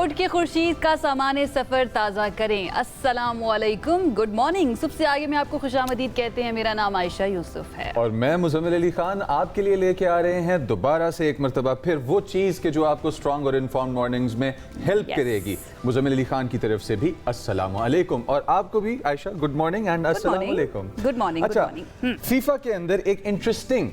उठ के खुर्शीद का सामान सफ़र ताज़ा करें। अस्सलामुअलैकुम, गुड मॉर्निंग। सुबह से आगे में आपको खुशामदीद कहते हैं। मेरा नाम आयशा यूसुफ है और मैं मुज़म्मिल अली खान आपके लिए लेके आ रहे हैं दोबारा से एक मरतबा फिर वो चीज़ के जो आपको स्ट्रॉन्ग और इन्फॉर्म मॉर्निंग्स में हेल्प करेगी। मुज़म्मिल अली खान की तरफ से भी अस्सलामुअलैकुम और आपको भी आयशा गुड मॉर्निंग एंड अस्सलामुअलैकुम। Good morning. अच्छा, फीफा के अंदर एक इंटरेस्टिंग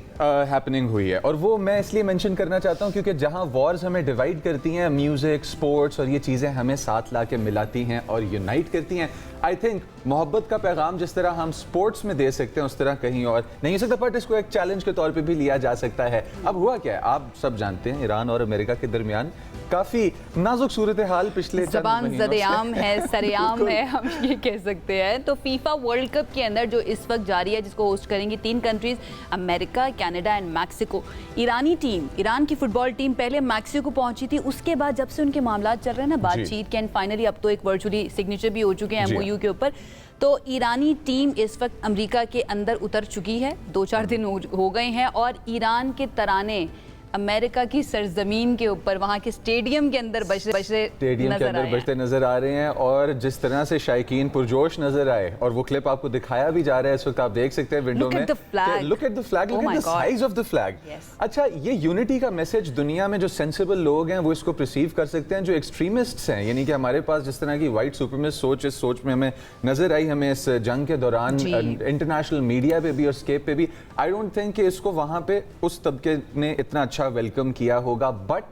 हैपनिंग हुई है और वो मैं इसलिए मेंशन करना चाहता हूँ क्योंकि जहाँ वॉर्स हमें डिवाइड करती हैं, म्यूजिक, स्पोर्ट्स और ये चीज़ें हमें साथ ला के मिलाती हैं और यूनाइट करती हैं। आई थिंक मोहब्बत का पैगाम जिस तरह हम स्पोर्ट्स में दे सकते हैं उस तरह कहीं और नहीं हो सकता, बट इसको एक चैलेंज के तौर पे भी लिया जा सकता है। अब हुआ क्या है, आप सब जानते हैं ईरान और अमेरिका के दरमियान काफ़ी नाजुक सूरत हाल पिछले ज़बान ज़द-ए-आम है, सरेआम है, हम ये कह सकते हैं। तो फीफा वर्ल्ड कप के अंदर जो इस वक्त जारी है, जिसको होस्ट करेंगी 3 countries, America, Canada and Mexico. Irani team, Iran की फुटबॉल टीम पहले मैक्सिको पहुंची थी, उसके बाद जब से उनके मामला चल रहे हैं ना बातचीत के, एंड फाइनली अब तो एक वर्चुअली सिग्नेचर भी हो चुके हैं MOU के ऊपर। तो ईरानी टीम इस वक्त अमेरिका के अंदर उतर चुकी है, 2-4 दिन हो गए हैं और ईरान के तराने अमेरिका की सरजमीन के ऊपर वहाँ के स्टेडियम के अंदर बजते नजर आ रहे हैं। और जिस तरह से शायकीन पुरजोश नजर आए और वो क्लिप आपको दिखाया भी जा रहा है इस वक्त, आप देख सकते हैं विंडो में। Look at the flag, look at the size of the flag. अच्छा, ये यूनिटी का मैसेज दुनिया में जो सेंसिबल लोग हैं वो इसको रिसीव कर सकते हैं। जो एक्सट्रीमिस्ट्स हैं, यानी कि हमारे पास जिस तरह की वाइट सुपरमिस्ट सोच, इस सोच में हमें नजर आई हमें इस जंग के दौरान इंटरनेशनल मीडिया पे भी और स्केप पे भी, आई डोंट थिंक कि इसको वहाँ पे उस तबके ने इतना अच्छा वेलकम किया होगा। बट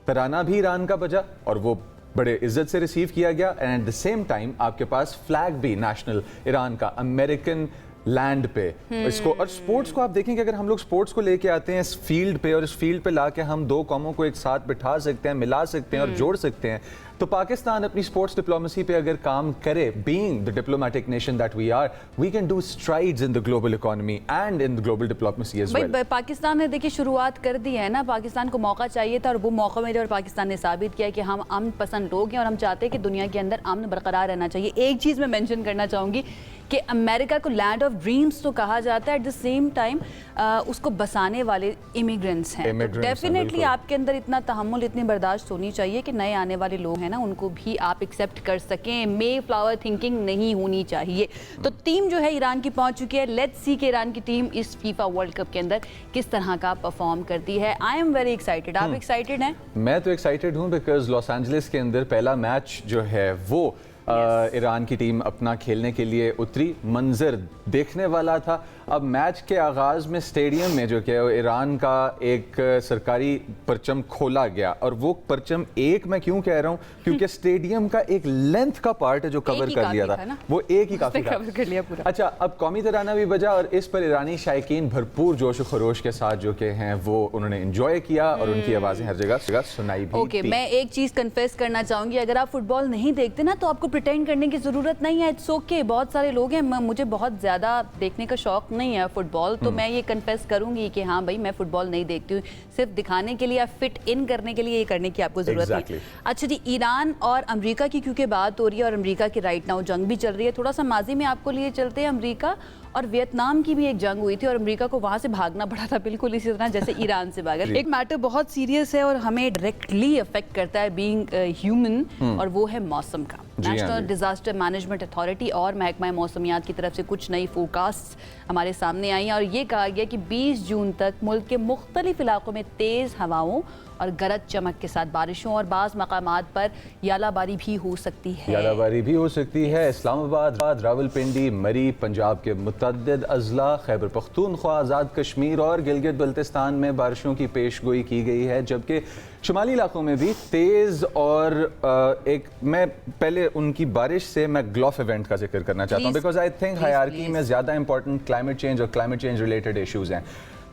तराना भी ईरान का बजा और वो बड़े इज्जत से रिसीव किया गया and at the same time आपके पास फ्लैग भी नेशनल ईरान का अमेरिकन लैंड पे इसको। और स्पोर्ट्स को आप देखेंगे, अगर हम लोग स्पोर्ट्स को लेके आते हैं इस फील्ड पे और इस फील्ड पे लाके हम दो कौमों को एक साथ बिठा सकते हैं, मिला सकते हैं और जोड़ सकते हैं, तो पाकिस्तान अपनी स्पोर्ट्स डिप्लोमेसी पे अगर काम करे, being the diplomatic nation that we are, we can do strides in the global economy and in the global diplomacy as well. Pakistan ने देखिए शुरुआत कर दी है ना, पाकिस्तान को मौका चाहिए था और वो मौका मिले और पाकिस्तान ने साबित किया कि हम अमन पसंद लोग हैं और हम चाहते हैं कि दुनिया के अंदर अमन बरकरार रहना चाहिए। एक चीज़ मैं मेंशन करना चाहूँगी कि अमेरिका को लैंड ऑफ ड्रीम्स तो कहा जाता है, एट द सेम टाइम उसको बसाने वाले इमिग्रेंट्स हैं। तो डेफिनेटली आपके अंदर इतना तहम्मुल, इतनी बर्दाश्त होनी चाहिए कि नए आने वाले लोग हैं ना उनको भी आप एक्सेप्ट कर सकें। मे फ्लावर थिंकिंग नहीं होनी चाहिए। तो टीम जो है ईरान की पहुंच चुकी है। लेट्स सी कि ईरान की टीम इस फीफा वर्ल्ड कप के अंदर किस तरह का परफॉर्म करती है। I am very excited. आप एक्साइटेड हैं? मैं तो एक्साइटेड हूँ बिकॉज लॉस एंजलिस के अंदर पहला मैच जो है वो ईरान की टीम अपना खेलने के लिए उतरी, मंजर देखने वाला था। अब मैच के आगाज में स्टेडियम में जो कि ईरान का एक सरकारी परचम खोला गया और वो परचम एक मैं क्यों कह रहा हूँ क्योंकि स्टेडियम का एक लेंथ का पार्ट है जो कवर कर लिया था, वो एक ही काफी कवर कर लिया पूरा। अच्छा, अब कौमी तराना भी बजा और इस पर ईरानी शायकीन भरपूर जोश खरोश के साथ जो के हैं वो उन्होंने एंजॉय किया और उनकी आवाजें हर जगह सुनाई भी। ओके, मैं एक चीज कन्फेस करना चाहूंगी, अगर आप फुटबॉल नहीं देखते ना तो आपको प्रिटेंड करने की जरूरत नहीं है। इट्स ओके, बहुत सारे लोग हैं, मुझे बहुत ज्यादा देखने का शौक नहीं है फुटबॉल, तो मैं ये कन्फेस करूंगी कि हाँ भाई मैं फुटबॉल नहीं देखती हूँ, सिर्फ दिखाने के लिए, फिट इन करने के लिए ये करने की आपको जरूरत नहीं। अच्छा जी, ईरान और अमेरिका की क्योंकि बात हो रही है और अमेरिका की राइट नाउ जंग भी चल रही है, थोड़ा सा माजी में आपको लिए चलते हैं। अमेरिका और वियतनाम की भी एक जंग हुई थी और अमेरिका को वहां से भागना पड़ा था, बिल्कुल इसी तरह जैसे ईरान से भागा। एक मैटर बहुत सीरियस है और हमें डायरेक्टली अफेक्ट करता है बीइंग ह्यूमन, और वो है मौसम का। नेशनल डिजास्टर मैनेजमेंट अथॉरिटी और महकमा मौसमियात की तरफ से कुछ नई फोरकास्ट हमारे सामने आई हैं और ये कहा गया कि 20 जून तक मुल्क के मुख्तलिफ इलाकों में तेज़ हवाओं और गरज चमक के साथ बारिशों और बाज़ मकामात पर यालाबारी भी हो सकती है। यालाबारी भी हो सकती है। इस्लामाबाद, रावलपिंडी, मरी, पंजाब के मुतअद्दिद अजला, खैबर पख्तूनख्वा, आज़ाद कश्मीर और गिलगित बल्तिस्तान में बारिशों की पेशगोई की गई है, जबकि शुमाली इलाकों में भी तेज़ और एक मैं पहले उनकी बारिश से मैं ग्लोफ इवेंट का जिक्र करना चाहता हूँ बिकॉज आई थिंक हायरार्की में ज़्यादा इंपॉर्टेंट क्लाइमेट चेंज और क्लाइमेट चेंज रिलेटेड इशूज़ हैं।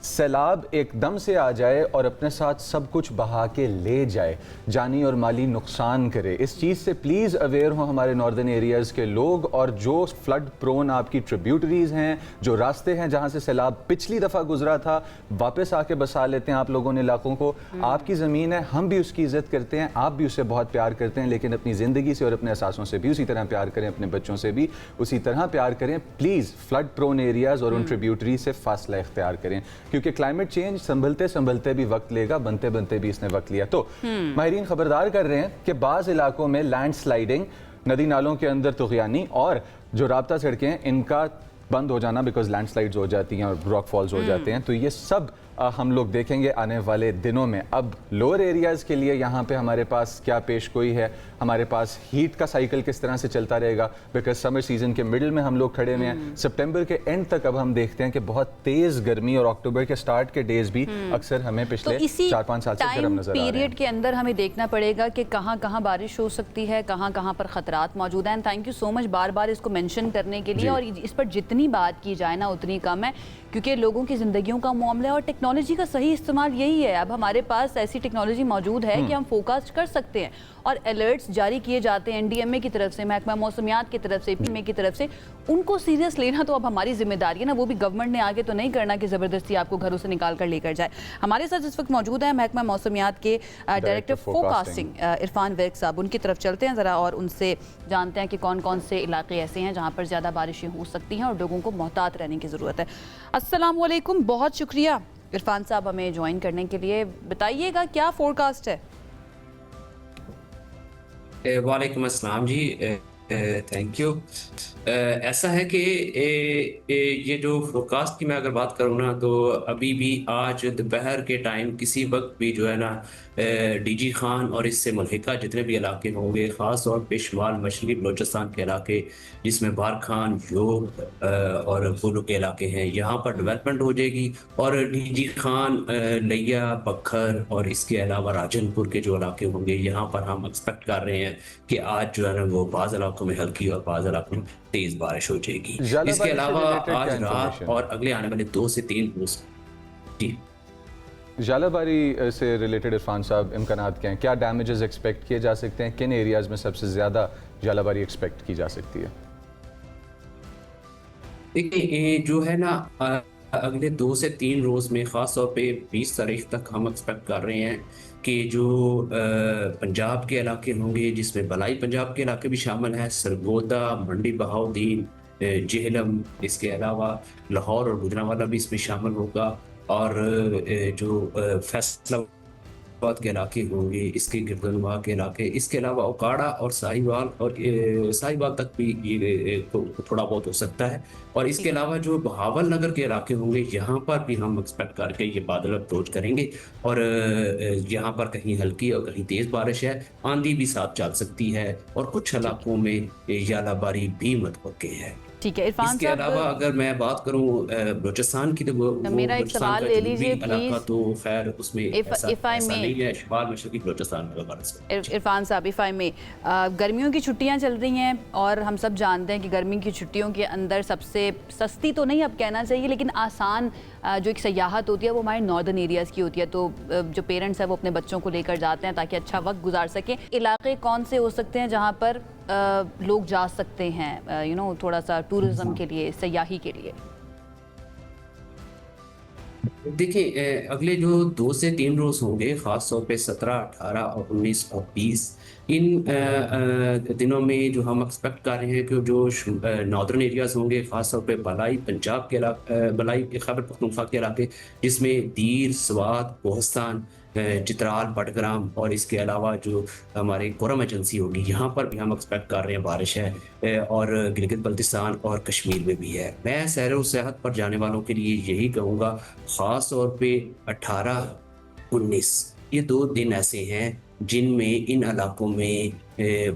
सैलाब एकदम से आ जाए और अपने साथ सब कुछ बहा के ले जाए, जानी और माली नुकसान करे, इस चीज़ से प्लीज़ अवेयर हो हमारे नॉर्दर्न एरियाज़ के लोग। और जो फ्लड प्रोन आपकी ट्रिब्यूटरीज हैं, जो रास्ते हैं जहाँ से सैलाब पिछली दफ़ा गुजरा था, वापस आके बसा लेते हैं आप लोगों ने इलाकों को। आपकी ज़मीन है, हम भी उसकी इज़्ज़त करते हैं, आप भी उससे बहुत प्यार करते हैं, लेकिन अपनी ज़िंदगी से और अपने एहसासों से भी उसी तरह प्यार करें, अपने बच्चों से भी उसी तरह प्यार करें। प्लीज़ फ्लड प्रोन एरियाज़ और उन ट्रिब्यूटरी से फासला इख्तियार करें, क्योंकि क्लाइमेट चेंज संभलते संभलते भी वक्त लेगा, बनते बनते भी इसने वक्त लिया। तो माहिरीन खबरदार कर रहे हैं कि बाज़ इलाकों में लैंड स्लाइडिंग, नदी नालों के अंदर तुग़यानी और जो राब्ता सड़कें हैं इनका बंद हो जाना बिकॉज लैंडस्लाइड्स हो जाती हैं और रॉक फॉल्स हो जाते हैं। तो ये सब हम लोग देखेंगे आने वाले दिनों में। अब लोअर एरियाज़ के लिए यहाँ पे हमारे पास क्या पेश गोई है, हमारे पास हीट का साइकिल किस तरह से चलता रहेगा, बिकॉज समर सीजन के मिडिल में हम लोग खड़े हुए हैं। सितंबर के एंड तक अब हम देखते हैं कि बहुत तेज़ गर्मी और अक्टूबर के स्टार्ट के डेज भी अक्सर हमें पिछले 4-5 साल से गर्म नजर आ रहे हैं। पीरियड के अंदर हमें देखना पड़ेगा कि कहाँ कहाँ बारिश हो सकती है, कहाँ कहाँ पर खतरात मौजूद हैं। थैंक यू सो मच बार बार इसको मेंशन करने के लिए, और इस पर जितनी बात की जाए ना उतनी कम है, क्योंकि लोगों की ज़िंदगियों का मामला है और टेक्नोलॉजी का सही इस्तेमाल यही है। अब हमारे पास ऐसी टेक्नोलॉजी मौजूद है कि हम फोरकास्ट कर सकते हैं और अलर्ट्स जारी किए जाते हैं एनडीएमए की तरफ से, महकमा मौसमियात की तरफ से, पीएमए की तरफ से। उनको सीरियस लेना तो अब हमारी जिम्मेदारी है ना, वो भी गवर्नमेंट ने आगे तो नहीं करना कि ज़बरदस्ती आपको घरों से निकाल कर लेकर जाए। हमारे साथ इस वक्त मौजूद है महकमा मौसमियात के डायरेक्टर फोरकास्टिंग इरफान विर्क साहब। उनकी तरफ चलते हैं ज़रा और उनसे जानते हैं कि कौन कौन से इलाके ऐसे हैं जहाँ पर ज़्यादा बारिशें हो सकती हैं और लोगों को मोहतात रहने की ज़रूरत है। अस्सलाम वालेकुम, बहुत शुक्रिया इरफान साहब हमें ज्वाइन करने के लिए। बताइएगा क्या फोरकास्ट है? वालेकुम अस्सलाम जी, थैंक यू। ऐसा है कि ये जो फोरकास्ट की मैं अगर बात करूँ ना, तो अभी भी आज दोपहर के टाइम किसी वक्त भी जो है ना डीजी खान और इससे मुल्हिका जितने भी इलाके होंगे, ख़ास तौर पे शुमाल मशरक़ी बलोचिस्तान के इलाके जिसमें बार खान, योग और फूलो के इलाके हैं, यहाँ पर डेवलपमेंट हो जाएगी। और डीजी खान, लिया, बखर और इसके अलावा राजनपुर के जो इलाके होंगे, यहाँ पर हम एक्सपेक्ट कर रहे हैं कि आज जो है ना वो बाज़ इलाकों में हल्की और बाज़ इलाकों में तेज़ बारिश हो जाएगी। इसके अलावा आज रात और अगले आने वाले 2 से 3 रोज जी जालाबारी से रिलेटेड इरफान साहब इम्कानात क्या हैं? क्या डैमेजेस एक्सपेक्ट किए जा सकते हैं? किन एरियाज़ में सबसे ज़्यादा जालाबारी एक्सपेक्ट की जा सकती है? देखिए जो है ना अगले 2 से 3 रोज़ में, ख़ास तौर पे 20 तारीख तक हम एक्सपेक्ट कर रहे हैं कि जो पंजाब के इलाके होंगे, जिसमें बलाई पंजाब के इलाके भी शामिल हैं, सरगोदा, मंडी बहाउद्दीन, जेहलम, इसके अलावा लाहौर और गुजरांवाला भी इसमें शामिल होगा। और जो फैसलाबाद के इलाके होंगे, इसके गिरदनवाह के इलाके, इसके अलावा उकाड़ा और साहिवाल और साहिवाल तक भी ये थोड़ा बहुत हो सकता है। और इसके अलावा जो बहावल नगर के इलाके होंगे, यहाँ पर भी हम एक्सपेक्ट करके ये बादल अप्रोच करेंगे और यहाँ पर कहीं हल्की और कहीं तेज़ बारिश है, आंधी भी साथ चल सकती है और कुछ इलाकों में यालाबारी भी मतवक्के है। ठीक है इरफान इसके अलावा अगर मैं बात करूं बलूचिस्तान की, तो मेरा एक सवाल ले लीजिए प्लीज। तो खैर उसमें ऐसा नहीं है, शुमाल मशरक़ी बलूचिस्तान में। इरफान साहब, इफ़ आई में, गर्मियों की छुट्टियां चल रही हैं और हम सब जानते हैं कि गर्मी की छुट्टियों के अंदर सबसे सस्ती तो नहीं अब कहना चाहिए, लेकिन आसान जो एक सयाहत होती है वो हमारे नॉर्दर्न एरियाज़ की होती है। तो जो पेरेंट्स हैं वो अपने बच्चों को लेकर जाते हैं ताकि अच्छा वक्त गुजार सकें। इलाके कौन से हो सकते हैं जहाँ पर लोग जा सकते हैं थोड़ा सा टूरिज्म के लिए, सयाही के लिए? देखिए अगले जो 2 से 3 रोज होंगे, ख़ास तौर पे 17, 18 और 19 और 20, इन दिनों में जो हम एक्सपेक्ट कर रहे हैं कि जो नॉर्दर्न एरियाज़ होंगे, ख़ास तौर पे बलाई पंजाब के इलाके, बलाई खैबर पख्तूनख्वा के इलाके, जिसमें दीर, स्वात, कोहस्तान, चित्राल, बडग्राम और इसके अलावा जो हमारी कोरम एजेंसी होगी, यहाँ पर भी हम एक्सपेक्ट कर रहे हैं बारिश है। और गिलगित बल्तिस्तान और कश्मीर में भी है। मैं सैर व सियाहत पर जाने वालों के लिए यही कहूँगा, ख़ास तौर पे 18, 19 ये 2 दिन ऐसे हैं जिनमें इन इलाकों में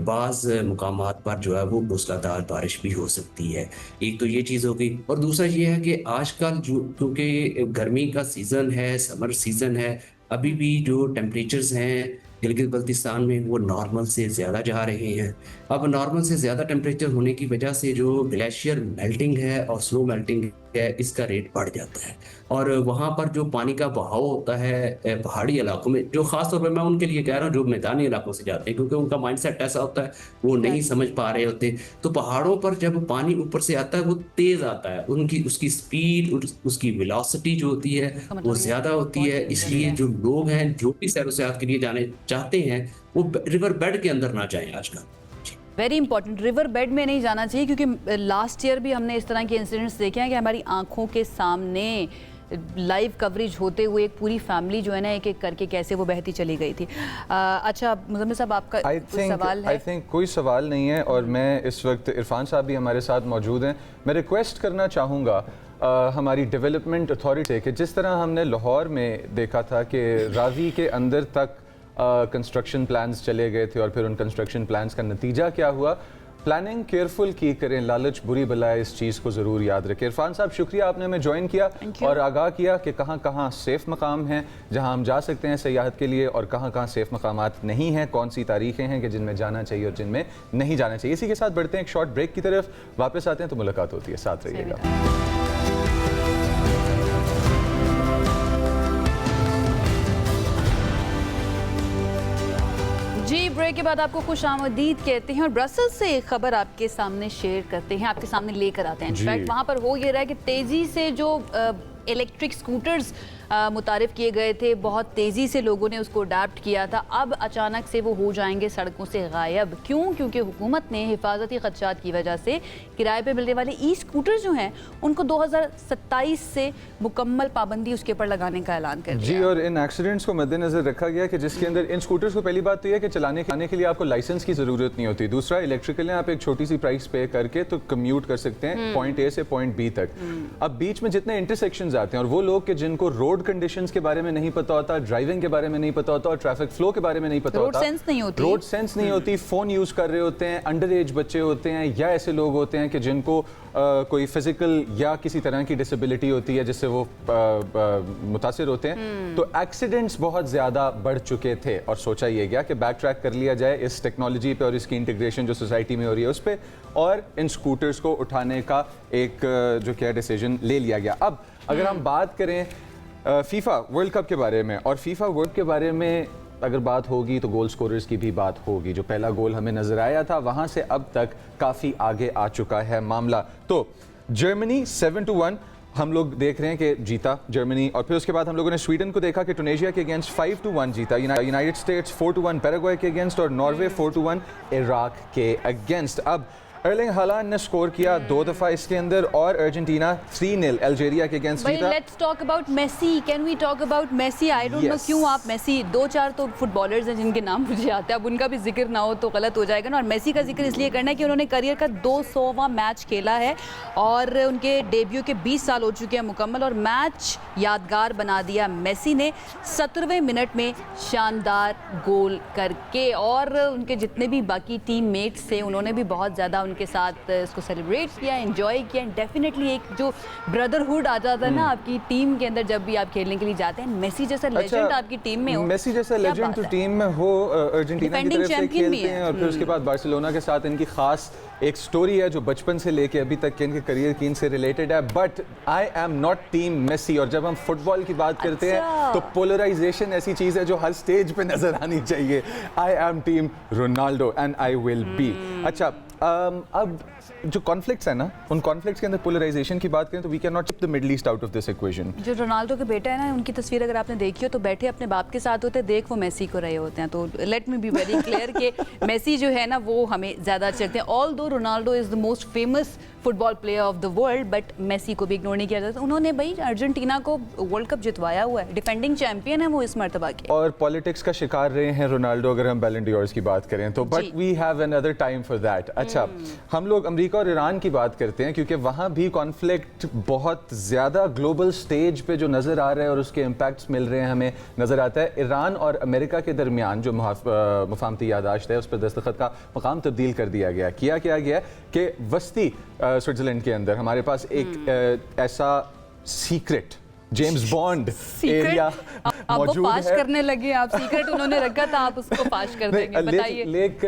बाज़ मुकामात पर जो है वो मूसलाधार बारिश भी हो सकती है। एक तो ये चीज़ हो गई, और दूसरा ये है कि आजकल जो क्योंकि गर्मी का सीज़न है, समर सीज़न है, अभी भी जो टेम्परेचर्स हैं गिलगित बल्तिस्तान में वो नॉर्मल से ज़्यादा जा रहे हैं। अब नॉर्मल से ज़्यादा टेम्परेचर होने की वजह से जो ग्लेशियर मेल्टिंग है और स्लो मेल्टिंग है, इसका रेट बढ़ जाता है। और वहाँ पर जो पानी का बहाव होता है पहाड़ी इलाकों में, जो ख़ास तौर पर मैं उनके लिए कह रहा हूँ जो मैदानी इलाकों से जाते हैं, क्योंकि उनका माइंडसेट ऐसा होता है वो नहीं समझ पा रहे होते। तो पहाड़ों पर जब पानी ऊपर से आता है वो तेज़ आता है, उसकी स्पीड, उसकी वेलोसिटी जो होती है वो ज़्यादा होती है। इसलिए जो लोग हैं जो भी सैर व सियाहत के लिए जाने चाहते हैं वो रिवर बेड के अंदर ना जाएं आजकल। वेरी इंपॉर्टेंट, रिवर बेड में नहीं जाना चाहिए, क्योंकि लास्ट ईयर भी हमने इस तरह के इंसिडेंट्स देखे हैं कि हमारी आंखों के सामने लाइव कवरेज होते हुए एक पूरी फैमिली जो है ना एक एक करके कैसे वो बहती चली गई थी। अच्छा मुज़म्मिल साहब, आपका सवाल है? आई थिंक कोई सवाल नहीं है, और मैं इस वक्त इरफान साहब भी हमारे साथ मौजूद हैं। मैं रिक्वेस्ट करना चाहूँगा हमारी डेवलपमेंट अथॉरिटी कि जिस तरह हमने लाहौर में देखा था कि रावी के अंदर तक कंस्ट्रक्शन प्लान्स चले गए थे और फिर उन कंस्ट्रक्शन प्लान्स का नतीजा क्या हुआ, प्लानिंग केयरफुल की करें, लालच बुरी बलाए, इस चीज़ को ज़रूर याद रखें। इरफान साहब शुक्रिया, आपने हमें ज्वाइन किया और आगाह किया कि कहाँ कहाँ सेफ़ मकाम हैं जहाँ हम जा सकते हैं सयाहत के लिए, और कहाँ कहाँ सेफ़ मकामात नहीं हैं, कौन सी तारीखें हैं कि जिनमें जाना चाहिए और जिनमें नहीं जाना चाहिए। इसी के साथ बढ़ते हैं एक शॉर्ट ब्रेक की तरफ, वापस आते हैं तो मुलाकात होती है, साथ रहिएगा। जी, ब्रेक के बाद आपको खुश आमदीद कहते हैं और ब्रसेल्स से एक खबर आपके सामने शेयर करते हैं, आपके सामने लेकर आते हैं। इनफैक्ट वहाँ पर हो ये रहा है कि तेज़ी से जो इलेक्ट्रिक स्कूटर्स मुतारिफ किए गए थे, बहुत तेज़ी से लोगों ने उसको अडाप्ट किया था, अब अचानक से वो हो जाएंगे सड़कों से गायब। क्यों? क्योंकि हुकूमत ने हिफाजती खदशात की वजह से किराए पे मिलने वाले ई स्कूटर जो हैं उनको 2027 से मुकम्मल पाबंदी उसके ऊपर लगाने का ऐलान कर दिया। जी, और इन एक्सीडेंट्स को मद्देनजर रखा गया कि जिसके अंदर इन स्कूटर्स को पहली बात तो यह है कि चलाने के लिए आपको लाइसेंस की ज़रूरत नहीं होती। दूसरा, इलेक्ट्रिकल आप एक छोटी सी प्राइस पे करके तो कम्यूट कर सकते हैं पॉइंट ए से पॉइंट बी तक। अब बीच में जितने इंटरसेक्शंस आते हैं और वो लोग के जिनको रोड कंडीशंस के बारे में नहीं पता होता, ड्राइविंग के बारे में नहीं पता होता और ट्रैफिक फ्लो के बारे में नहीं पता होता, रोड सेंस नहीं होती, फोन यूज कर रहे होते हैं, अंडर एज बच्चे होते हैं या ऐसे लोग होते हैं कि जिनको कोई फिजिकल या किसी तरह की डिसेबिलिटी होती है जिससे वो मुतासिर होते हैं, तो एक्सीडेंट्स बहुत ज़्यादा बढ़ चुके थे। और सोचा ये गया कि बैक ट्रैक कर लिया जाए इस टेक्नोलॉजी पे और इसकी इंटीग्रेशन जो सोसाइटी में हो रही है उस पर, और इन स्कूटर्स को उठाने का एक जो क्या डिसीजन ले लिया गया। अब अगर हम बात करें फीफा वर्ल्ड कप के बारे में, और फीफा वर्ल्ड के बारे में अगर बात होगी तो गोल स्कोरर्स की भी बात होगी। जो पहला गोल हमें नजर आया था वहां से अब तक काफ़ी आगे आ चुका है मामला। तो जर्मनी 7-1 हम लोग देख रहे हैं कि जीता जर्मनी, और फिर उसके बाद हम लोगों ने स्वीडन को देखा कि टुनीशिया के अगेंस्ट 5-1 जीता, यूनाइटेड स्टेट्स 4-1 पैराग्वे के अगेंस्ट, और नॉर्वे 4-1 इराक के अगेंस्ट। अब अर्लिंग हालांड ने स्कोर किया 2 दफा इसके अंदर, और अर्जेंटीना 3-0 अल्जेरिया के अगेंस्ट जीता। Let's talk about Messi, can we talk about Messi? I don't know क्यों आप मेसी, 2-4 तो फुटबॉलर्स हैं जिनके नाम मुझे आते हैं, अब उनका भी जिक्र ना हो तो गलत हो जाएगा ना। और मेसी का जिक्र इसलिए करना है कि उन्होंने करियर का 200वां मैच खेला है और उनके डेब्यू के 20 साल हो चुके हैं मुकम्मल, और मैच यादगार बना दिया मेसी ने 17वें मिनट में शानदार गोल करके। और उनके जितने भी बाकी टीम मेट्स थे उन्होंने भी बहुत ज़्यादा उनके साथ इसको सेलिब्रेट किया, एंजॉय किया। डेफिनेटली एक जो ब्रदरहुड आ जाता है ना आपकी टीम के अंदर जब भी आप खेलने के लिए जाते हैं, मेसी जैसा लेजेंड आपकी टीम में हो, मेसी जैसा लेजेंड तो टीम में हो, अर्जेंटीना की तरफ से खेलते हैं, और फिर उसके बाद बार्सिलोना के साथ इनकी खास एक स्टोरी है जो बचपन से लेके अभी तक के इनके करियर की इनसे रिलेटेड है। But I am not team Messi, और जब हम फुटबॉल की बात करते हैं तो पोलराइजेशन ऐसी चीज है जो हर स्टेज पे नजर आनी चाहिए। I am team Ronaldo and I will be. अच्छा, अब जो कॉन्फ्लिक्ट्स है ना, उन कॉन्फ्लिक्ट्स के अंदर पोलराइजेशन की बात करें तो we can not keep the Middle East out of this equation. जो रोनाल्डो के बेटा है ना, उनकी तस्वीर अगर आपने देखी हो तो बैठे अपने बाप के साथ होते, देख वो मेसी को रहे होते हैं। तो let me be very clear कि मेसी जो है ना वो हमें ज़्यादा चलते हैं। Although Ronaldo is the most famous football player of the world, but Messi को भी इग्नोर नहीं किया जाता। उन्होंने भाई अर्जेंटीना को वर्ल्ड कप जितवाया हुआ है, डिफेंडिंग चैंपियन है वो इस मरतबा के, और पॉलिटिक्स का शिकार रहे हैं रोनाल्डो अगर हम बैलन डी'ओर्स की बात करें तो, but we have another time for that. अच्छा, हम लोग अमेरिका और ईरान की बात करते हैं क्योंकि वहाँ भी कॉन्फ्लिक्ट बहुत ज़्यादा ग्लोबल स्टेज पे जो नज़र आ रहा है और उसके इम्पैक्ट्स मिल रहे हैं हमें नज़र आता है। ईरान और अमेरिका के दरमियान जो मुफाहमती यादाश्त है उस पर दस्तखत का मकाम तब्दील कर दिया गया। किया गया कि वस्ती स्विट्ज़रलैंड के अंदर हमारे पास एक ऐसा सीक्रेट जेम्स बॉन्ड एरिया मौजूद है। फाश करने लगे आप, सीक्रेट उन्होंने रखा था, आप उसको फाश कर देंगे, बताइए।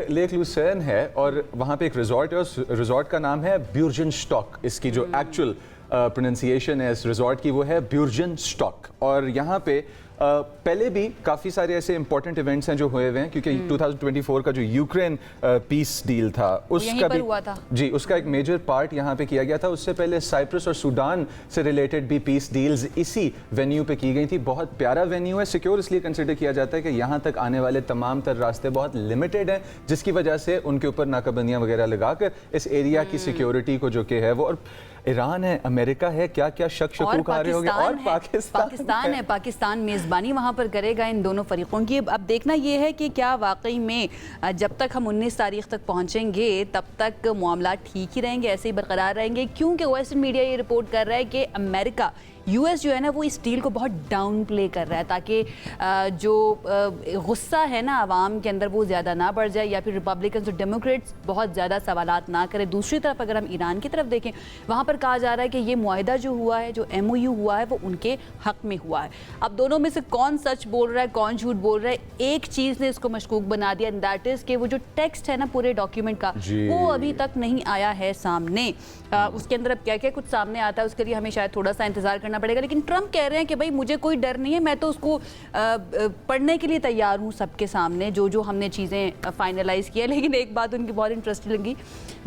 लेक लुसेर्न है और वहाँ पे एक रिजॉर्ट है, उस रिजॉर्ट का नाम है ब्यूर्जनस्टॉक। इसकी जो एक्चुअल प्रोनाउंसिएशन है इस रिजॉर्ट की वो है ब्यूर्जनस्टॉक। और यहाँ पे पहले भी काफ़ी सारे ऐसे इंपॉर्टेंट इवेंट्स हैं जो हुए हुए हैं क्योंकि 2024 का जो यूक्रेन पीस डील था उसका भी हुआ था। जी, उसका एक मेजर पार्ट यहाँ पे किया गया था। उससे पहले साइप्रस और सूडान से रिलेटेड भी पीस डील्स इसी वेन्यू पे की गई थी। बहुत प्यारा वेन्यू है, सिक्योर इसलिए कंसिडर किया जाता है कि यहाँ तक आने वाले तमाम तर रास्ते बहुत लिमिटेड हैं, जिसकी वजह से उनके ऊपर नाकाबंदियाँ वगैरह लगाकर इस एरिया की सिक्योरिटी को जो कि है वो। और ईरान है, अमेरिका है, क्या क्या शक शकूक आ रहे होंगे, और पाकिस्तान है, पाकिस्तान मेज़बानी वहाँ पर करेगा इन दोनों फरीकों की। अब देखना ये है कि क्या वाकई में जब तक हम 19 तारीख तक पहुँचेंगे तब तक मामला ठीक ही रहेंगे, ऐसे ही बरकरार रहेंगे, क्योंकि वेस्टर्न मीडिया ये रिपोर्ट कर रहा है कि अमेरिका यूएस जो है ना वो इस डील को बहुत डाउन प्ले कर रहा है ताकि जो गुस्सा है ना आवाम के अंदर वो ज़्यादा ना बढ़ जाए, या फिर रिपब्लिकन्स और डेमोक्रेट्स बहुत ज़्यादा सवालात ना करें। दूसरी तरफ अगर हम ईरान की तरफ देखें, वहाँ पर कहा जा रहा है कि ये मुआहिदा जो हुआ है, जो MOU हुआ है, वो उनके हक़ में हुआ है। अब दोनों में से कौन सच बोल रहा है, कौन झूठ बोल रहा है, एक चीज़ ने इसको मशकूक बना दिया, एंड दैट इज़ कि वो जो टेक्स्ट है ना पूरे डॉक्यूमेंट का, वो अभी तक नहीं आया है सामने। उसके अंदर अब क्या क्या कुछ सामने आता है उसके लिए हमें शायद थोड़ा सा इंतजार करना पड़ेगा, लेकिन ट्रंप कह रहे हैं कि भाई मुझे कोई डर नहीं है, मैं तो उसको पढ़ने के लिए तैयार हूँ सबके सामने जो जो हमने चीज़ें फाइनलाइज किया। लेकिन एक बात उनकी बहुत इंटरेस्टिंग लगी,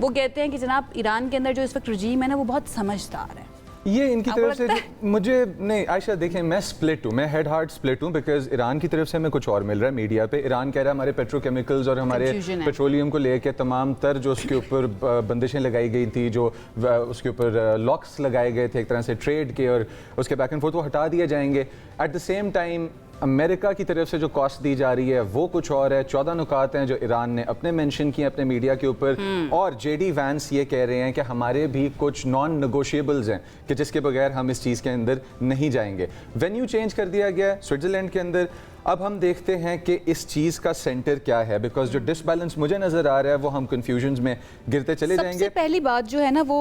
वो कहते हैं कि जनाब ईरान के अंदर जो इस वक्त रजीम है ना वो बहुत समझदार है। ये इनकी तरफ से मुझे नहीं आयशा, देखें मैं स्प्लिट हूँ, मैं हेड हार्ट स्प्लिट हूँ, बिकॉज ईरान की तरफ से हमें कुछ और मिल रहा है मीडिया पे। ईरान कह रहा है हमारे पेट्रोकेमिकल्स और हमारे पेट्रोलियम को लेके तमाम तर जो उसके ऊपर बंदिशें लगाई गई थी, जो उसके ऊपर लॉक्स लगाए गए थे एक तरह से ट्रेड के और उसके बैक एंड फोर्थ, वो हटा दिए जाएंगे। At the same time America की तरफ से जो कॉस्ट दी जा रही है वो कुछ और है। 14 नुकात हैं जो ईरान ने अपने मेंशन किए अपने मीडिया के ऊपर, और JD वैंस ये कह रहे हैं कि हमारे भी कुछ नॉन नेगोशिएबल्स हैं कि जिसके बगैर हम इस चीज़ के अंदर नहीं जाएंगे। वेन्यू चेंज कर दिया गया है स्विट्ज़रलैंड के अंदर। अब हम देखते हैं कि इस चीज़ का सेंटर क्या है, बिकॉज जो डिसबैलेंस मुझे नज़र आ रहा है वो हम कन्फ्यूजन्स में गिरते चले जाएंगे। सबसे पहली बात जो है ना वो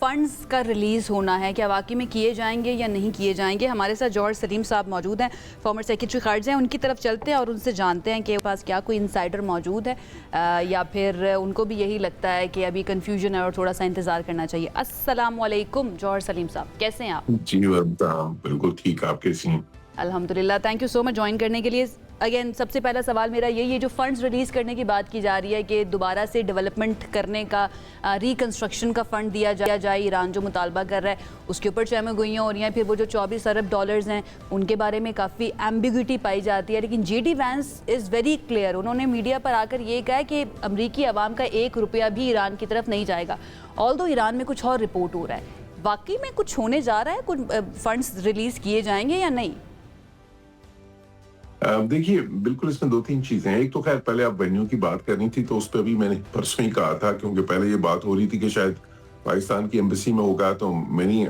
फंड्स का रिलीज़ होना है, क्या वाकई में किए जाएंगे या नहीं किए जाएंगे। हमारे साथ जॉर्ज सलीम साहब मौजूद हैं, फॉर्मर सेक्रेटरी खारजा हैं, उनकी तरफ चलते हैं और उनसे जानते हैं कि पास क्या कोई इंसाइडर मौजूद है या फिर उनको भी यही लगता है कि अभी कन्फ्यूजन है और थोड़ा सा इंतज़ार करना चाहिए। अस्सलाम वालेकुम जॉर्ज सलीम साहब, कैसे हैं आप? जी बिल्कुल ठीक, आप कैसी हैं? अल्हम्दुलिल्लाह, thank you so much join करने के लिए। अगेन सबसे पहला सवाल मेरा ये जो फंड्स रिलीज़ करने की बात की जा रही है कि दोबारा से डेवलपमेंट करने का, रिकंस्ट्रक्शन का फ़ंड दिया जाए, ईरान जो मुतालबा कर रहा है उसके ऊपर चहम गोइयाँ हो रही हैं। फिर वो जो 24 अरब डॉलर्स हैं उनके बारे में काफ़ी एम्बिग्यूटी पाई जाती है, लेकिन JD Vance is very clear. उन्होंने मीडिया पर आकर ये कहा कि अमरीकी अवाम का 1 रुपया भी ईरान की तरफ नहीं जाएगा। ऑल्दो ईरान में कुछ और रिपोर्ट हो रहा है, वाकई में कुछ होने जा रहा है, कुछ फंड्स रिलीज़ किए जाएंगे या नहीं? देखिए बिल्कुल इसमें 2-3 चीजें हैं। एक तो खैर पहले आप वेन्यू की बात करनी थी तो उस पर भी मैंने परसों ही कहा था, क्योंकि पहले ये बात हो रही थी कि शायद पाकिस्तान की एम्बेसी में होगा, तो मैंने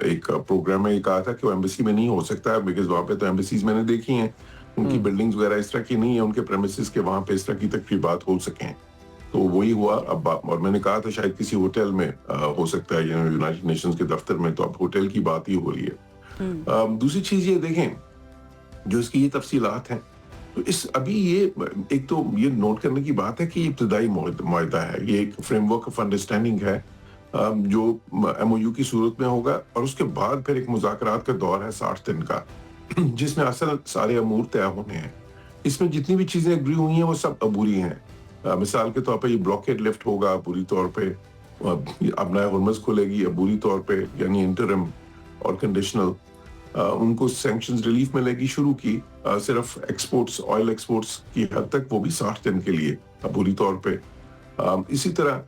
एक प्रोग्राम में ये कहा था कि वो एम्बेसी में नहीं हो सकता है, बिकॉज वहाँ पे तो एम्बेसीज मैंने देखी हैं, उनकी बिल्डिंग्स वगैरह इस तरह की नहीं है, उनके प्रेमिसेस के वहाँ पे इस तरह की तक भी बात हो सकें। तो वही हुआ अब, और मैंने कहा था शायद किसी होटल में हो सकता है, यूनाइटेड नेशंस के दफ्तर में, तो अब होटल की बात ही हो रही है। दूसरी चीज ये देखें जो इसकी ये तफसीलात हैं, तो इस अभी ये एक तो ये नोट करने की बात है कि ये इब्तदाई मुआहिदा है, ये एक फ्रेमवर्क ऑफ अंडरस्टैंडिंग है जो MOU की सूरत में होगा, और उसके बाद फिर एक मुज़ाकरात का दौर है 60 दिन का, जिसमें असल सारे अमूर तय होने हैं। इसमें जितनी भी चीजें एग्री हुई हैं वो सब अबूरी हैं। मिसाल के तौर पर ये ब्लॉकेड लिफ्ट होगा अबूरी तौर पे, अपना हुर्मुज़ खुलेगी अबूरी तौर पे, यानी इंटरिम और कंडीशनल। उनको सैंक्शंस रिलीफ मिलेगी शुरू की, सिर्फ एक्सपोर्ट्स, ऑयल एक्सपोर्ट्स की हद तक, वो भी 60 दिन के लिए पूरी तौर पे। इसी तरह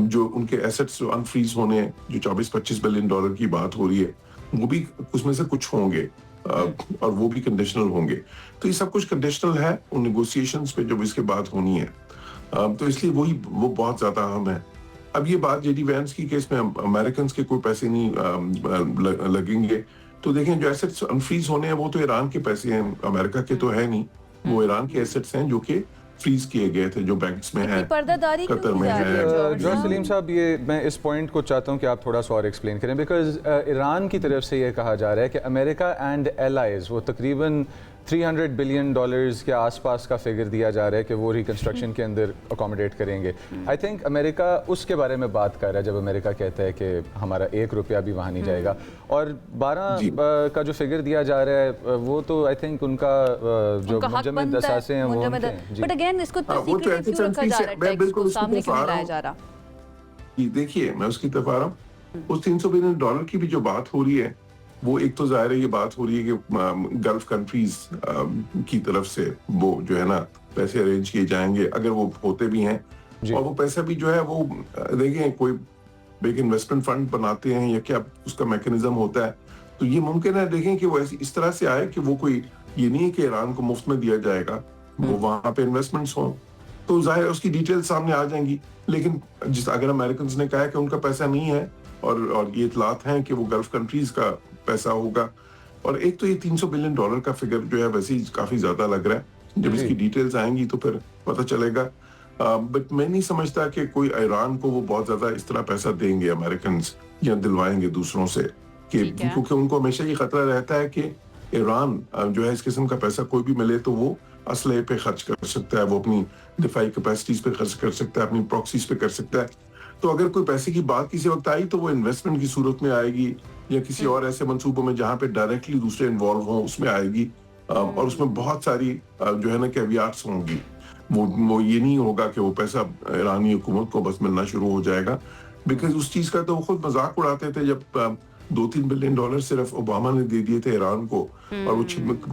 जो उनके एसेट्स जो अनफ्रीज होने हैं, जो 24-25 बिलियन डॉलर की बात हो रही है, वो भी उसमें से कुछ होंगे और वो भी कंडीशनल होंगे। तो ये सब कुछ कंडीशनल है उन नेगोशिएशंस पे जो इसके बाद होनी है, तो इसलिए वो बहुत ज्यादा अहम है। अब ये बात JD वैंस की केस में अमेरिकन के कोई पैसे नहीं लगेंगे, तो देखें जो एसेट्स अनफ्रीज होने हैं वो तो ईरान के पैसे हैं, अमेरिका के तो है नहीं, वो ईरान के एसेट्स हैं जो कि फ्रीज किए गए थे, जो बैंक्स में है, कतर में है। जॉर्ज सलीम साहब, ये मैं इस पॉइंट को चाहता हूं कि आप थोड़ा सा और एक्सप्लेन करें, बिकॉज ईरान की तरफ से ये कहा जा रहा है कि अमेरिका एंड एलाइज वो तकरीबन $300 बिलियन के आसपास का फिगर दिया जा रहा है कि वो रिकंस्ट्रक्शन के अंदर अकोमोडेट करेंगे। आई थिंक अमेरिका उसके बारे में बात कर रहा है जब अमेरिका कहता है कि हमारा 1 रुपया भी वहाँ नहीं जाएगा, और 12 का जो फिगर दिया जा रहा है वो तो आई थिंक उनका जो मुंजमद असासे हैं वो हैं। बट अगेन इसको सीक्रेटली क्यों रखा जा रहा है, टैक्स को सामने क्यों लाया जा रहा? देखिए मैं उसकी तरफ आ रहा हूँ, उस $300 बिलियन की भी जो बात हो रही है, वो एक तो जाहिर है ये बात हो रही है कि गल्फ कंट्रीज की तरफ से वो जो है ना पैसे अरेंज किए जाएंगे, अगर वो होते भी हैं, और वो पैसा भी जो है वो देखें कोई एक इन्वेस्टमेंट फंड बनाते हैं या क्या उसका मैकेनिज्म होता है, तो ये मुमकिन है देखें कि वो इस तरह से आए कि वो कोई ये नहीं है कि ईरान को मुफ्त में दिया जाएगा, वो वहां पे इन्वेस्टमेंट्स हों, तो जाहिर है उसकी डिटेल सामने आ जाएंगी। लेकिन अगर अमेरिकन ने कहा है कि उनका पैसा नहीं है और ये इतलात हैं कि वो गल्फ कंट्रीज का पैसा होगा, और एक तो ये $300 बिलियन का फिगर जो है वैसे ही काफी ज्यादा लग रहा है। जब इसकी डिटेल्स आएंगी तो फिर पता चलेगा। बट मैं नहीं समझता कि कोई ईरान को वो बहुत ज्यादा इस तरह पैसा देंगे अमेरिकन या दिलवाएंगे दूसरों से, कि क्योंकि उनको हमेशा ये खतरा रहता है कि ईरान जो है इस किस्म का पैसा कोई भी मिले तो वो असलहे पे खर्च कर सकता है, वो अपनी दिफाई कैपेसिटीज पे खर्च कर सकता है, अपनी प्रॉक्सीज पे कर सकता है। तो अगर कोई पैसे की बात किसी वक्त आई तो वो इन्वेस्टमेंट की सूरत में आएगी या किसी और ऐसे मंसूबों में जहां पे डायरेक्टली दूसरे इन्वॉल्व हों उसमें आएगी, और उसमें बहुत सारी जो है ना कैवियाट्स होंगी। वो ये नहीं होगा कि वो पैसा ईरानी हुकूमत को बस मिलना शुरू हो जाएगा, बिकॉज उस चीज का तो वो खुद मजाक उड़ाते थे जब $2-3 बिलियन सिर्फ ओबामा ने दे दिए थे ईरान को, और वो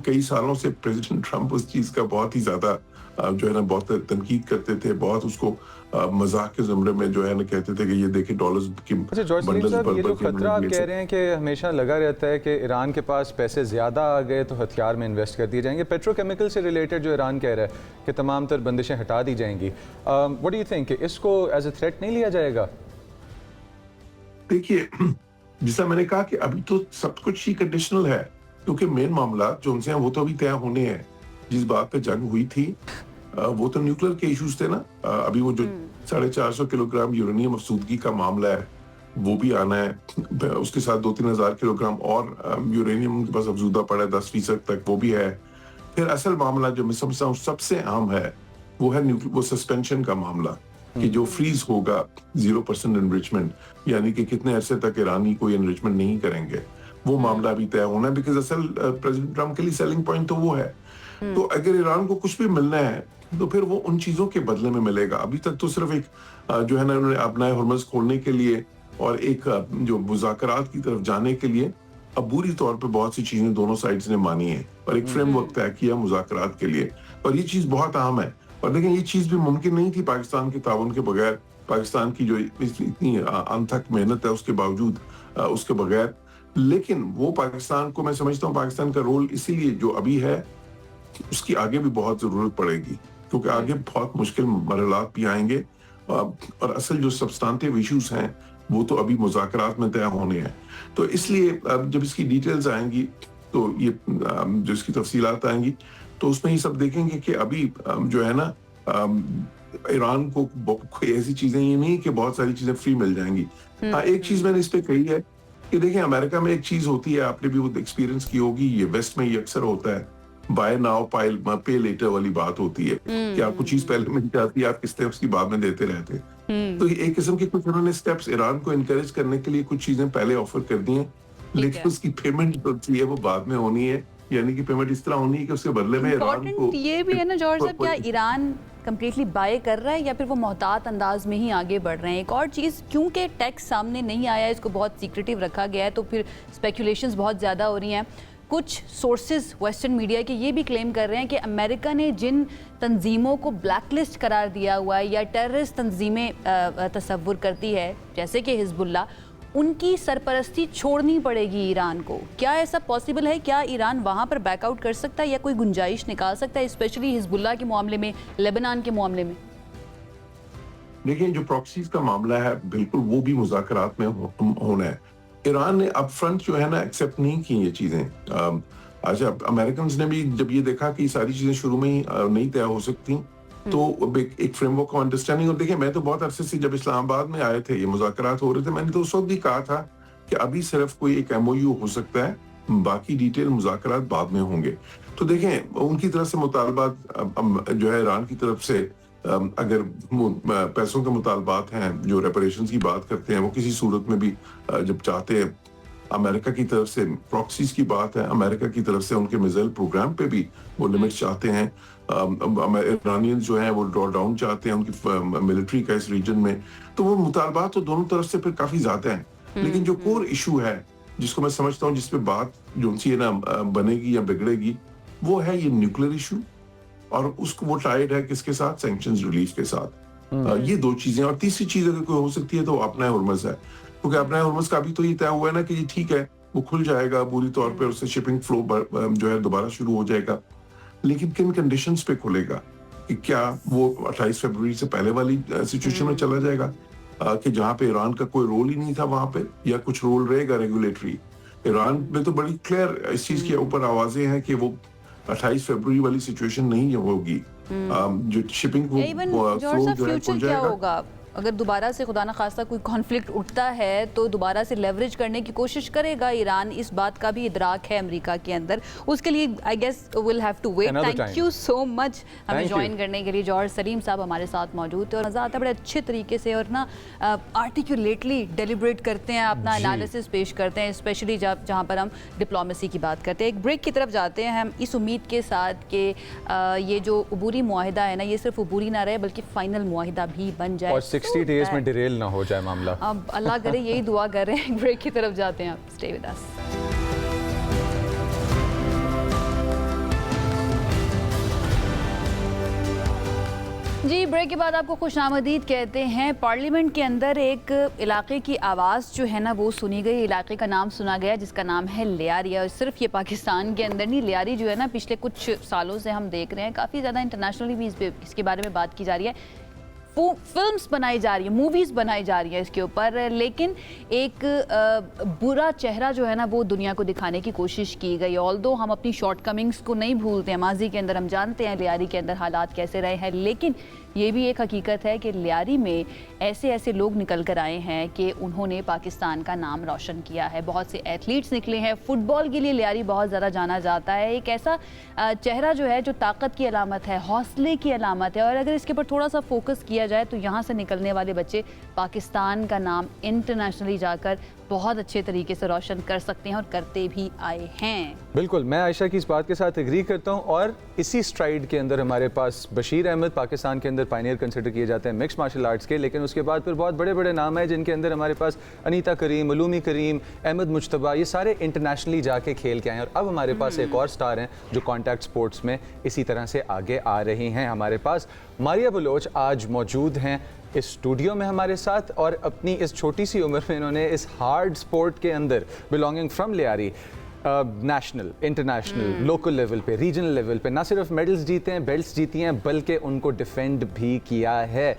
कई सालों से प्रेसिडेंट ट्रंप उस चीज का बहुत ही ज्यादा जो है ना बहुत तनकीद करते थे, बहुत उसको मजाक के ज़मरे में जो है ना कहते थे कि ये देखिए डॉलर्स की। अच्छा जॉर्ज सलीम साहब, ये जो खतरा आप कह रहे हैं कि हमेशा लगा रहता है कि ईरान के पास पैसे ज़्यादा आ गए तो हथियार में इन्वेस्ट कर दिए जाएंगे, पेट्रोकेमिकल से रिलेटेड जो ईरान कह रहा है कि तमाम तर बंदिशें हटा दी जाएंगी, व्हाट डू यू थिंक, इसको एज ए थ्रेट नहीं लिया जाएगा? देखिए, जैसा मैंने कहा कि अभी तो सब कुछ ही कंडीशनल है, क्योंकि मेन मामला जो उनसे हैं वो तो अभी तय होने हैं। जिस बात पे जंग हुई थी वो तो न्यूक्लियर के इश्यूज थे ना। अभी वो जो 450 किलोग्राम यूरेनियम अफसूदगी का मामला है वो भी आना है, उसके साथ 2-3 हजार किलोग्राम और यूरेनियम उनके पास अफजूदा पड़ा है 10% तक, वो भी है। फिर असल मामला जो मैं समझता हूँ सबसे अहम है वो है वो सस्पेंशन का मामला, कि जो फ्रीज होगा 0% एनरिचमेंट, यानी कि कितने अरसे तक ईरानी कोई एनरिचमेंट नहीं करेंगे, वो मामला भी तय होना है। बिकॉज असल प्रेसिडेंट ट्रम्प के लिए सेलिंग पॉइंट तो वो है। तो अगर ईरान को कुछ भी मिलना है तो फिर वो उन चीजों के बदले में मिलेगा। अभी तक तो सिर्फ एक जो है ना उन्होंने अपना हुर्मुज़ खोलने के लिए और एक जो मुज़ाकरात की तरफ जाने के लिए अब बुरी तौर पे बहुत सी चीजें दोनों साइड्स ने मानी है और एक फ्रेमवर्क तय किया मुज़ाकरात के लिए, और ये चीज बहुत अहम है। और लेकिन ये चीज भी मुमकिन नहीं थी पाकिस्तान के ताउन के बगैर, पाकिस्तान की जो इतनी अनथक मेहनत है उसके बावजूद, उसके बगैर। लेकिन वो पाकिस्तान को मैं समझता हूँ पाकिस्तान का रोल इसीलिए जो अभी है उसकी आगे भी बहुत जरूरत पड़ेगी, क्योंकि आगे बहुत मुश्किल मरहलात भी आएंगे, और असल जो सब्सटेंटिव इश्यूज हैं वो तो अभी मुज़ाकरात में तय होने हैं। तो इसलिए जब इसकी डिटेल्स आएंगी तो ये जो इसकी तफसीलात आएंगी तो उसमें ये सब देखेंगे कि अभी जो है ना ईरान को कोई ऐसी चीजें ये नहीं कि बहुत सारी चीजें फ्री मिल जाएंगी। हाँ, एक चीज मैंने इस पे कही है कि देखिए अमेरिका में एक चीज होती है, आपने भी वो एक्सपीरियंस की होगी, ये वेस्ट में ये अक्सर होता है, बाय नाउ पे लेटर वाली बात होती है कि आपको चीज पहले मिल जाती है, आप किस्तें उसकी बाद में देते रहते हैं। तो एक किस्म के कुछ उन्होंने स्टेप्स ईरान को इनकरेज करने के लिए कुछ चीजें पहले ऑफर कर दी हैं, लेकिन उसकी पेमेंट जो है वो बाद में होनी है, यानी कि पेमेंट इस तरह होनी है कि उसके बदले में ईरान को। ये भी है ना जॉर्ज साहब, क्या ईरान कंप्लीटली बाय कर रहा है या फिर वो मोहतात अंदाज में ही आगे बढ़ रहे हैं? एक और चीज़, क्योंकि टैक्स सामने नहीं आया, इसको बहुत सीक्रेटिव रखा गया है, तो फिर स्पेकुलेशंस बहुत ज़्यादा हो रही हैं। कुछ सोर्सेज वेस्टर्न मीडिया के ये भी क्लेम कर रहे हैं कि अमेरिका ने जिन तंजीमों को ब्लैकलिस्ट करार दिया हुआ है या टेररिस्ट तंजीमें तसव्वुर करती है जैसे कि हिजबुल्लाह, उनकी सरपरस्ती छोड़नी पड़ेगी ईरान को। क्या ऐसा पॉसिबल है? क्या ईरान वहाँ पर बैकआउट कर सकता है या कोई गुंजाइश निकाल सकता है, स्पेशली हिजबुल्लाह के मामले में, लेबनान के मामले में? देखिए, जो प्रॉक्सीज का मामला है बिल्कुल वो भी मुज़ाकरात में होना है। ईरान ने अप फ्रंट जो है ना एक्सेप्ट नहीं की ये चीजें। अच्छा, अमेरिकन ने भी जब ये देखा कि सारी चीजें शुरू में ही नहीं तय हो सकती तो एक फ्रेमवर्क का अंडरस्टैंडिंग। और देखिए, मैं तो बहुत अरसे से जब इस्लामाबाद में आए थे, ये मुज़ाकरात हो रहे थे, मैंने तो उस वक्त भी कहा था कि अभी सिर्फ कोई एक MOU हो सकता है, बाकी डिटेल मुज़ाकरात बाद में होंगे। तो देखें, उनकी तरफ से मुतालबात जो है ईरान की तरफ से, अगर पैसों के मुतालबात हैं, जो रेपरेशंस की बात करते हैं, वो किसी सूरत में भी जब चाहते हैं, अमेरिका की तरफ से प्रॉक्सीज की बात है, अमेरिका की तरफ से उनके मिसाइल प्रोग्राम पे भी वो लिमिट चाहते हैं, ईरानियंस जो हैं वो ड्रॉ डाउन चाहते हैं उनकी मिलिट्री का इस रीजन में, तो वो मुतालबात तो दोनों तरफ से फिर काफी ज्यादा हैं। लेकिन जो कोर इशू है जिसको मैं समझता हूँ जिसपे बात जो उनसी ना बनेगी या बिगड़ेगी, वो है ये न्यूक्लियर इशू, और उसको वो टाइड है किसके साथ? सैंक्शंस रिलीफ के साथ। ये दो चीजें, और तीसरी चीज अगर कोई हो सकती है तो अपना हुर्मस है, क्योंकि अपना हुर्मस का भी तो ये तय हुआ है ना कि ठीक है वो खुल जाएगा पूरी तौर पे, उससे शिपिंग फ्लो जो है दोबारा शुरू हो जाएगा, लेकिन किन कंडीशंस पे खुलेगा, कि क्या वो 28 फरवरी से पहले वाली सिचुएशन में चला जाएगा कि जहाँ पे ईरान का कोई रोल ही नहीं था वहां पे, या कुछ रोल रहेगा रेगुलेटरी। ईरान में तो बड़ी क्लियर इस चीज के ऊपर आवाजें हैं कि वो 28 फरवरी वाली सिचुएशन नहीं होगी, जो शिपिंग फ्लो जो है खुल जाएगा। अगर दोबारा से खुदा न खास्ता कोई कॉन्फ्लिक्ट उठता है तो दोबारा से लेवरेज करने की कोशिश करेगा ईरान, इस बात का भी इदराक है अमेरिका के अंदर। उसके लिए I guess will have to wait. Thank you so much हमें ज्वाइन करने के लिए। जॉर्ज सलीम साहब हमारे साथ मौजूद थे और मज़ा आता है, बड़े अच्छे तरीके से और ना आर्टिकुलेटली डेलिब्रेट करते हैं, अपना एनालिसिस पेश करते हैं, स्पेशली जहाँ पर हम डिप्लोमेसी की बात करते हैं। एक ब्रेक की तरफ जाते हैं हम इस उम्मीद के साथ कि ये जो अबूरी मुआहिदा है ना, ये सिर्फ अबूरी ना रहे बल्कि फाइनल मुआहिदा भी बन जाए, 60 डेज में डिरेल ना हो जाए मामला। अब अल्लाह करे, यही दुआ कर रहे हैं। ब्रेक की तरफ जाते हैं, स्टे विद अस। जी, ब्रेक के बाद आपको खुशामदीद कहते हैं। पार्लियामेंट के अंदर एक इलाके की आवाज़ जो है ना वो सुनी गई, इलाके का नाम सुना गया जिसका नाम है लियारी। और सिर्फ ये पाकिस्तान के अंदर नहीं, लियारी जो है ना पिछले कुछ सालों से हम देख रहे हैं, काफ़ी ज़्यादा इंटरनेशनली भी इसके बारे में बात की जा रही है, फिल्म्स बनाई जा रही है, मूवीज़ बनाई जा रही है इसके ऊपर, लेकिन एक बुरा चेहरा जो है ना वो दुनिया को दिखाने की कोशिश की गई। ऑल्दो हम अपनी शॉर्टकमिंग्स को नहीं भूलते हैं, माजी के अंदर हम जानते हैं लियारी के अंदर हालात कैसे रहे हैं, लेकिन ये भी एक हकीकत है कि लियारी में ऐसे ऐसे लोग निकल कर आए हैं कि उन्होंने पाकिस्तान का नाम रोशन किया है। बहुत से एथलीट्स निकले हैं, फुटबॉल के लिए लियारी बहुत ज़्यादा जाना जाता है। एक ऐसा चेहरा जो है जो ताकत की अलामत है, हौसले की अलामत है, और अगर इसके ऊपर थोड़ा सा फोकस किया जाए तो यहाँ से निकलने वाले बच्चे पाकिस्तान का नाम इंटरनेशनली जाकर बहुत अच्छे तरीके से रोशन कर सकते हैं और करते भी आए हैं। बिल्कुल, मैं आयशा की इस बात के साथ एग्री करता हूं। और इसी स्ट्राइड के अंदर हमारे पास बशीर अहमद पाकिस्तान के अंदर पायनियर कंसिडर किए जाते हैं मिक्स मार्शल आर्ट्स के, लेकिन उसके बाद फिर बहुत बड़े बड़े नाम हैं जिनके अंदर हमारे पास अनीता करीम, अलूमी करीम, अहमद मुज्तबा, ये सारे इंटरनेशनली जाके खेल के आए हैं। और अब हमारे पास एक और स्टार हैं जो कॉन्टैक्ट स्पोर्ट्स में इसी तरह से आगे आ रही हैं। हमारे पास मारिया बलोच आज मौजूद हैं इस स्टूडियो में हमारे साथ, और अपनी इस छोटी सी उम्र में इन्होंने इस हार्ड स्पोर्ट के अंदर belonging from Lyari national, international, local level पे, रीजनल लेवल पे ना सिर्फ मेडल्स जीते हैं, बेल्ट्स जीती हैं, बल्कि उनको डिफेंड भी किया है।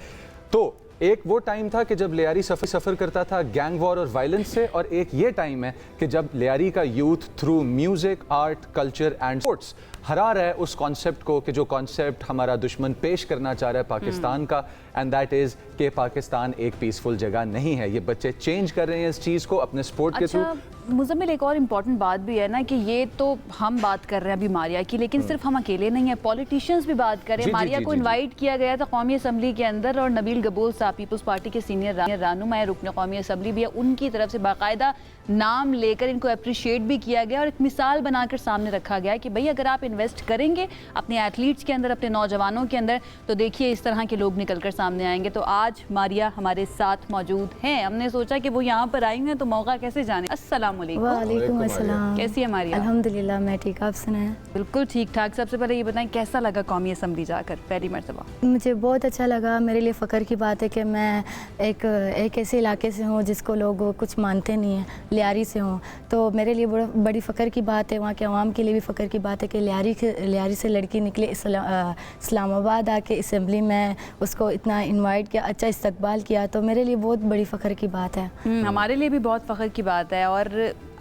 तो एक वो टाइम था कि जब लियारी सफ़र करता था गैंग वॉर और वायलेंस से, और एक ये टाइम है कि जब लियारी का youth through music, art, culture and sports हरा रहा है उस कॉन्सेप्ट को कि जो कॉन्सेप्ट हमारा दुश्मन पेश करना चाह रहा है पाकिस्तान का, एंड दैट इज़ कि पाकिस्तान एक पीसफुल जगह नहीं है। ये बच्चे चेंज कर रहे हैं इस चीज़ को अपने स्पोर्ट के थ्रू। मुज़म्मिल, एक और इम्पॉर्टेंट बात भी है ना कि ये तो हम बात कर रहे हैं अभी मारिया की, लेकिन सिर्फ हम अकेले नहीं हैं, पॉलिटिशियंस भी बात करें। मारिया को इनवाइट किया गया था कौमी असम्बली के अंदर, और नबील गबूल साहब पीपल्स पार्टी के सीनियर रहनुमा है, रुकन कौमी असम्बली भी है, उनकी तरफ से बाकायदा नाम लेकर इनको अप्रिशिएट भी किया गया और एक मिसाल बनाकर सामने रखा गया कि भाई अगर आप इन्वेस्ट करेंगे अपने एथलीट्स के अंदर, अपने नौजवानों के अंदर, तो देखिए इस तरह के लोग निकल कर सामने आएंगे। तो आज मारिया हमारे साथ मौजूद हैं, हमने सोचा कि वो यहाँ पर आई हैं तो मौका कैसे जाने। अस्सलाम वालेकुम। वालेकुम अस्सलाम। कैसी है मारिया? अल्हम्दुलिल्लाह मैं ठीक, आप सुनाएं? बिल्कुल ठीक ठाक। सबसे पहले ये बताएं कैसा लगा कौमी असम्बली जाकर पहली मरतबा? मुझे बहुत अच्छा लगा। मेरे लिए फ़ख्र की बात है कि मैं एक ऐसे इलाके से हूँ जिसको लोग कुछ मानते नहीं हैं, लियारी से हूँ, तो मेरे लिए बड़ी फ़ख्र की बात है, वहाँ के अवाम के लिए भी फ़ख्र की बात है कि लियारी से लड़की निकले, इस्लामाबाद आके असम्बली में उसको इतना इन्वाइट किया, अच्छा इस्तकबाल किया, तो मेरे लिए बहुत बड़ी फ़ख्र की बात है। हमारे लिए भी बहुत फ़ख्र की बात है। और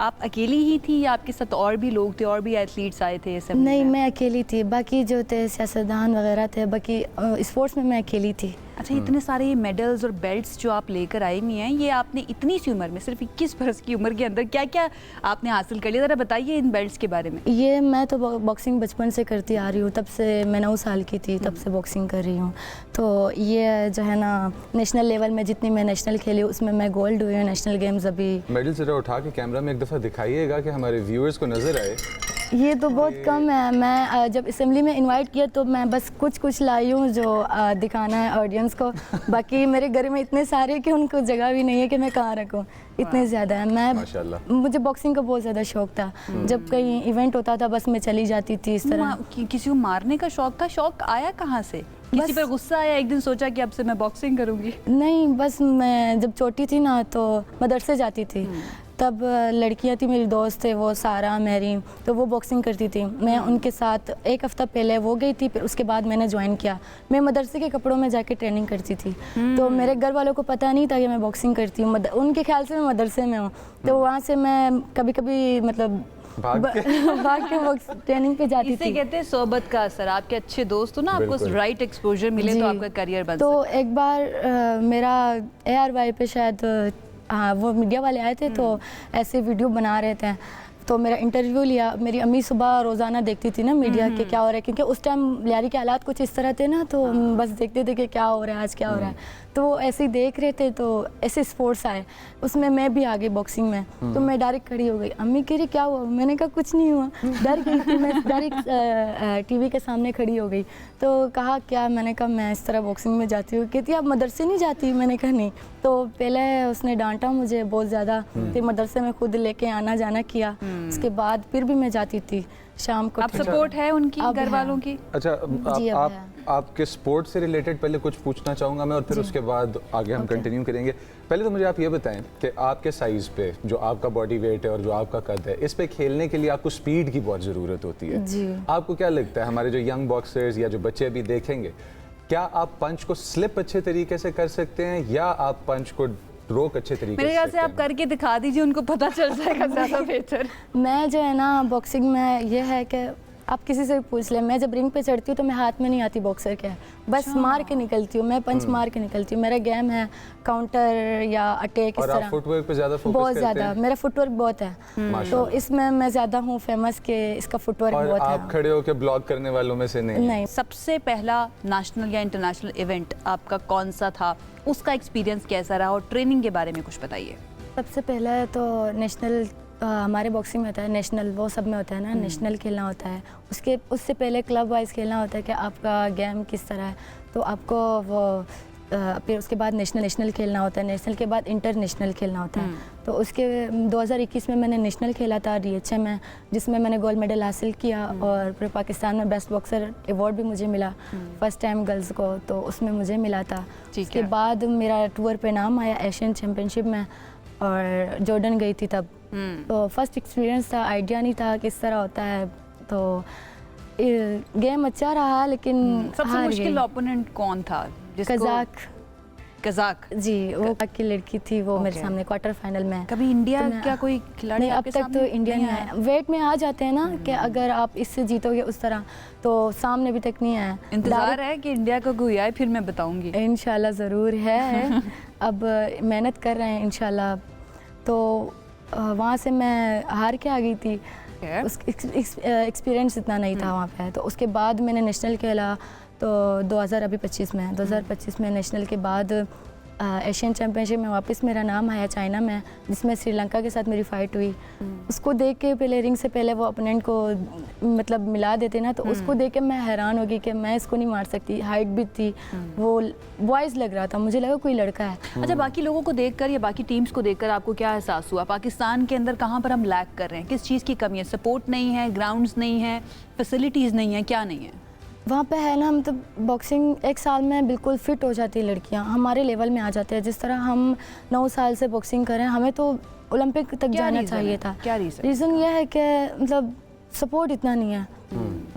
आप अकेली ही थी या आपके साथ और भी लोग थे, और भी एथलीट्स आए थे? नहीं, मैं अकेली थी, बाकी जो थे सियासतदान वगैरह थे, बाकी स्पोर्ट्स में मैं अकेली थी। अच्छा, इतने सारे मेडल्स और बेल्ट्स जो आप लेकर आई हुई हैं, ये आपने इतनी सी उम्र में, सिर्फ 21 बरस की उम्र के अंदर क्या क्या आपने हासिल कर लिया? ज़रा बताइए इन बेल्ट्स के बारे में। ये मैं तो बॉक्सिंग बचपन से करती आ रही हूँ, तब से मैं 9 साल की थी तब से बॉक्सिंग कर रही हूँ। तो ये जो है ना नेशनल लेवल में जितनी मैं नेशनल खेली उसमें मैं गोल्ड हुई हूँ नेशनल गेम्स। अभी मेडल ज़रा उठा के कैमरा में एक दफ़ा दिखाइएगा कि हमारे व्यूअर्स को नज़र आए। ये तो बहुत कम है। मैं जब असेंबली में इनवाइट किया तो मैं बस कुछ लाई हूँ जो दिखाना है ऑडियंस को। बाकी मेरे घर में इतने सारे कि उनको जगह भी नहीं है कि मैं कहाँ रखूँ, इतने ज़्यादा है। मैं मुझे बॉक्सिंग का बहुत ज़्यादा शौक था, जब कहीं इवेंट होता था बस मैं चली जाती थी इस तरह। किसी को मारने का शौक था? शौक आया कहाँ से? किसी पर गुस्सा आया एक दिन, सोचा कि अब से मैं बॉक्सिंग करूंगी? नहीं, बस मैं जब छोटी थी ना तो मदरसे जाती थी, तब लड़कियां थी मेरी दोस्त थे, वो सारा मैरी, तो वो बॉक्सिंग करती थी। मैं उनके साथ एक हफ़्ता पहले वो गई थी, फिर उसके बाद मैंने ज्वाइन किया। मैं मदरसे के कपड़ों में जाके ट्रेनिंग करती थी, तो मेरे घर वालों को पता नहीं था कि मैं बॉक्सिंग करती हूँ। उनके ख्याल से मैं मदरसे में हूँ, तो वहाँ से मैं कभी कभी मतलब भाग के बॉक्स ट्रेनिंग पे जाती थी। इसे कहते हैं सोबत का असर। आपके अच्छे दोस्त हो ना, आपको राइट एक्सपोजर मिले तो आपका करियर बन तो एक बार मेरा ARY पे शायद हाँ वो मीडिया वाले आए थे, तो ऐसे वीडियो बना रहे थे, तो मेरा इंटरव्यू लिया। मेरी अम्मी सुबह रोज़ाना देखती थी ना मीडिया के क्या हो रहा है, क्योंकि उस टाइम लियारी के हालात कुछ इस तरह थे ना, तो हम बस देखते थे कि क्या हो रहा है आज, क्या हो रहा है। तो वो ऐसे ही देख रहे थे, तो ऐसे स्पोर्ट्स आए, उसमें मैं भी आ गई बॉक्सिंग में। तो मैं डायरेक्ट खड़ी हो गई। अम्मी कह रही क्या हुआ? मैंने कहा कुछ नहीं हुआ। डर गई थी मैं, डायरेक्ट टीवी के सामने खड़ी हो गई। तो कहा क्या? मैंने कहा मैं इस तरह बॉक्सिंग में जाती हूँ। कहती आप मदरसे नहीं जाती? मैंने कहा नहीं। तो पहले उसने डांटा मुझे बहुत ज़्यादा, फिर मदरसे में खुद लेके आना जाना किया। उसके बाद फिर भी मैं जाती थी शाम को। अब सपोर्ट है उनकी घर वालों की? अच्छा, आपके स्पोर्ट से रिलेटेड पहले कुछ पूछना चाहूँगा मैं, और फिर उसके बाद आगे हम कंटिन्यू करेंगे। पहले तो मुझे आप ये बताएं कि आपके साइज़ पे जो आपका बॉडी वेट है और जो आपका कद है, इस पे खेलने के लिए आपको स्पीड की बहुत ज़रूरत होती है जी। आपको क्या लगता है हमारे जो यंग बॉक्सर्स या जो बच्चे अभी देखेंगे, क्या आप पंच को स्लिप अच्छे तरीके से कर सकते हैं या आप पंच को रोक अच्छे तरीके से? मेरे ख्याल से आप करके दिखा दीजिए, उनको पता चल जाएगा ज़्यादा बेहतर। मैं जो है ना बॉक्सिंग में ये है कि आप किसी से भी पूछ लें, मैं जब रिंग पे चढ़ती हूँ तो मैं हाथ में नहीं आती बॉक्सर के, बस मार के निकलती हूँ, मैं पंच मार के निकलती हूँ। मेरा गेम है काउंटर या अटैक, इस तरह। आप फुटवर्क पे ज़्यादा फोकस बहुत करते हैं? ज़्यादा, मेरा फुटवर्क बहुत है, तो इसमें मैं ज़्यादा हूँ फेमस के इसका फुटवर्क बहुत है। आप खड़े होकर ब्लॉक करने वालों में से नहीं? सबसे पहला नेशनल या इंटरनेशनल इवेंट आपका कौन सा था? उसका एक्सपीरियंस कैसा रहा और ट्रेनिंग के बारे में कुछ बताइए। सबसे पहला तो नेशनल हमारे बॉक्सिंग में होता है, नेशनल वो सब में होता है ना, नेशनल खेलना होता है। उससे पहले क्लब वाइज खेलना होता है कि आपका गेम किस तरह है, तो आपको वो फिर उसके बाद नेशनल खेलना होता है, नेशनल के बाद इंटरनेशनल खेलना होता है। तो उसके 2021 में मैंने नेशनल खेला था DHA में, जिसमें मैंने गोल्ड मेडल हासिल किया, और फिर पाकिस्तान में बेस्ट बॉक्सर अवार्ड भी मुझे मिला फर्स्ट टाइम गर्ल्स को, तो उसमें मुझे मिला था। उसके बाद मेरा टूर पे नाम आया एशियन चैम्पियनशिप में, और जॉर्डन गई थी तब। तो फर्स्ट एक्सपीरियंस था, आइडिया नहीं था किस तरह होता है, तो गेम अच्छा रहा, लेकिन सबसे मुश्किल ओपोनेंट कौन था? कज़ाक जी, वो की लड़की थी, वो मेरे सामने क्वार्टर फाइनल में। कभी इंडिया क्या कोई खिलाड़ी नहीं, अब तक तो इंडिया नहीं आया। वेट में आ जाते हैं ना कि अगर आप इससे जीतोगे उस तरह, तो सामने अभी तक नहीं आया। इंतजार है कि इंडिया का कोई आए, फिर मैं बताऊंगी। इंशाल्लाह ज़रूर है। अब मेहनत कर रहे हैं इंशाल्लाह। तो वहाँ से मैं हार के आ गई थी, एक्सपीरियंस इतना नहीं था वहाँ पे। तो उसके बाद मैंने नेशनल खेला, तो 2025 में नेशनल के बाद एशियन चैम्पियनशिप में वापस मेरा नाम आया चाइना में, जिसमें श्रीलंका के साथ मेरी फ़ाइट हुई। उसको देख के पहले रिंग से पहले वो अपोनेंट को मतलब मिला देते ना, तो उसको देख के मैं हैरान हो गई कि मैं इसको नहीं मार सकती। हाइट भी थी, वो बॉयज़ लग रहा था, मुझे लगा कोई लड़का है। अच्छा, बाकी लोगों को देखकर या बाकी टीम्स को देखकर आपको क्या एहसास हुआ? पाकिस्तान के अंदर कहाँ पर हम लैग कर रहे हैं? किस चीज़ की कमी है? सपोर्ट नहीं है, ग्राउंड्स नहीं है, फैसिलिटीज़ नहीं है, क्या नहीं है वहाँ पे? है ना, मतलब बॉक्सिंग एक साल में बिल्कुल फिट हो जाती है लड़कियाँ, हमारे लेवल में आ जाते हैं। जिस तरह हम 9 साल से बॉक्सिंग करें, हमें तो ओलंपिक तक जाना चाहिए था। क्या रीज़न ये है कि मतलब सपोर्ट इतना नहीं है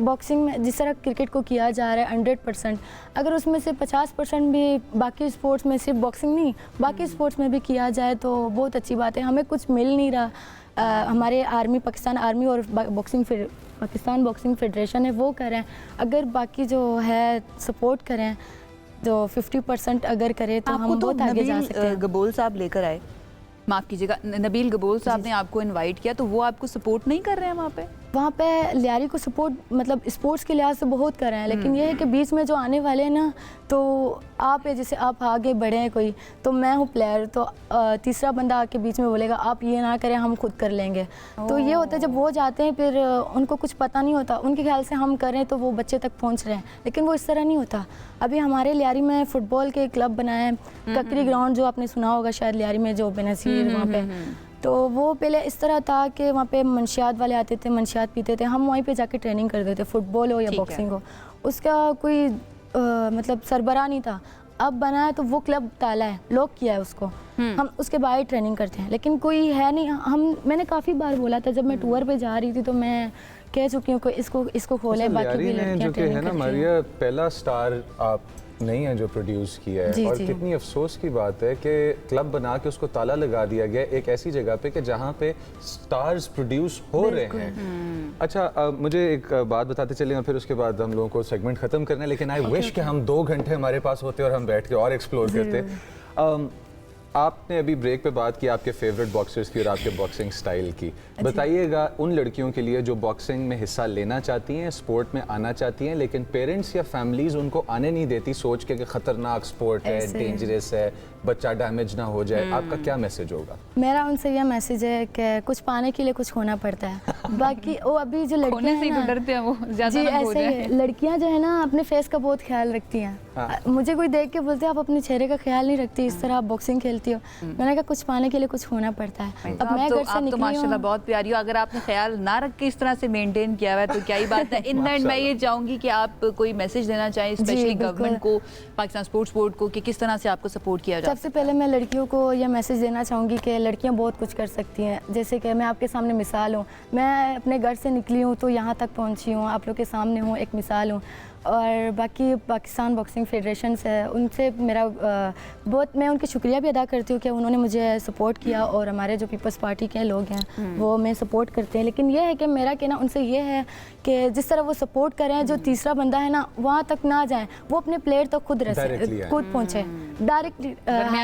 बॉक्सिंग में। जिस तरह क्रिकेट को किया जा रहा है 100%, अगर उसमें से 50% भी बाकी स्पोर्ट्स में, सिर्फ बॉक्सिंग नहीं बाकी स्पोर्ट्स में भी किया जाए तो बहुत अच्छी बात है। हमें कुछ मिल नहीं रहा। हमारे आर्मी, पाकिस्तान आर्मी और पाकिस्तान बॉक्सिंग फेडरेशन है, वो करें। अगर बाकी जो है सपोर्ट करें, जो 50% अगर करें तो हम बहुत आगे जा सकते हैं। गबोल साहब लेकर आए, माफ़ कीजिएगा, नबील गबोल साहब ने आपको इनवाइट किया, तो वो आपको सपोर्ट नहीं कर रहे हैं वहाँ पे लियारी को सपोर्ट मतलब स्पोर्ट्स के लिहाज से बहुत कर रहे हैं, लेकिन ये है कि बीच में जो आने वाले हैं ना, तो आप है जैसे आप आगे बढ़े हैं कोई, तो मैं हूँ प्लेयर, तो तीसरा बंदा आके बीच में बोलेगा आप ये ना करें, हम खुद कर लेंगे। तो ये होता है जब वो जाते हैं, फिर उनको कुछ पता नहीं होता, उनके ख्याल से हम करें तो वो बच्चे तक पहुँच रहे हैं, लेकिन वो इस तरह नहीं होता। अभी हमारे लियारी में फ़ुटबॉल के क्लब बनाए हैं, ककरी ग्राउंड जो आपने सुना होगा शायद, लियारी में जो बेनज़ीर वहाँ पे, तो वो पहले इस तरह था कि वहाँ पे मंशियात वाले आते थे, मंशियात पीते थे, हम वहीं पे जाके ट्रेनिंग करते थे, फुटबॉल हो या बॉक्सिंग हो। उसका कोई मतलब सरबराह नहीं था, अब बना है तो वो क्लब ताला है, लॉक किया है उसको। हम उसके बाहर ट्रेनिंग करते हैं, लेकिन कोई है नहीं। मैंने काफ़ी बार बोला था, जब मैं टूर पे जा रही थी तो मैं कह चुकी हूँ कि इसको खोले, बाकी भी लड़कियां ट्रेनिंग करती हैं। मारिया पहला स्टार आप नहीं है जो प्रोड्यूस किया है, और कितनी अफसोस की बात है कि क्लब बना के उसको ताला लगा दिया गया एक ऐसी जगह पे कि जहाँ पे स्टार्स प्रोड्यूस हो रहे हैं। अच्छा, मुझे एक बात बताते चले और फिर उसके बाद हम लोगों को सेगमेंट खत्म करना है, लेकिन आई विश कि हम 2 घंटे हमारे पास होते और हम बैठ के और एक्सप्लोर करते। आपने अभी ब्रेक पे बात की आपके फेवरेट बॉक्सर्स की और आपके बॉक्सिंग स्टाइल की। बताइएगा उन लड़कियों के लिए जो बॉक्सिंग में हिस्सा लेना चाहती हैं, स्पोर्ट में आना चाहती हैं, लेकिन पेरेंट्स या फैमिलीज उनको आने नहीं देती सोच के कि खतरनाक स्पोर्ट है, डेंजरस है, बच्चा डैमेज ना हो जाए, आपका क्या मैसेज होगा? मेरा उनसे यह मैसेज है कि कुछ पाने के लिए कुछ खोना पड़ता है। बाकी वो अभी जो लड़कियां हैं ना, डरते हैं वो ज़्यादा ना हो जाए। लड़कियां जो है ना अपने फेस का बहुत ख्याल रखती हैं। मुझे कोई देख के बोलते हैं आप अपने चेहरे का ख्याल नहीं रखती, इस तरह आप बॉक्सिंग खेलती हो। मैंने कहा कुछ पाने के लिए कुछ होना पड़ता है। अब मैं घर से निकली हूं, माशाल्लाह बहुत प्यारी हो। अगर आपने ख्याल ना रख के इस तरह से मेंटेन किया हुआ है तो क्या ही बात है। इन एंड मैं ये चाहूंगी कि आप कोई मैसेज देना चाहें स्पेशली गवर्नमेंट को, पाकिस्तान स्पोर्ट्स बोर्ड को, कि किस तरह से आपको सपोर्ट किया जाए। सबसे पहले मैं लड़कियों को यह मैसेज देना चाहूँगी कि लड़कियाँ बहुत कुछ कर सकती हैं। जैसे कि मैं आपके सामने मिसाल हूँ, मैं अपने घर से निकली हूँ तो यहाँ तक पहुँची हूँ, आप लोग के सामने हूँ, एक मिसाल हूँ। और बाकी पाकिस्तान बॉक्सिंग फेडरेशन है, उनसे मेरा बहुत, मैं उनकी शुक्रिया भी अदा करती हूँ कि उन्होंने मुझे सपोर्ट किया, और हमारे जो पीपल्स पार्टी के लोग हैं वो मैं सपोर्ट करते हैं। लेकिन यह है कि मेरा कहना उनसे ये है कि जिस तरह वो सपोर्ट कर रहे हैं, जो तीसरा बंदा है ना वहाँ तक ना जाएं, वो अपने प्लेयर तक खुद पहुँचे, डायरेक्टली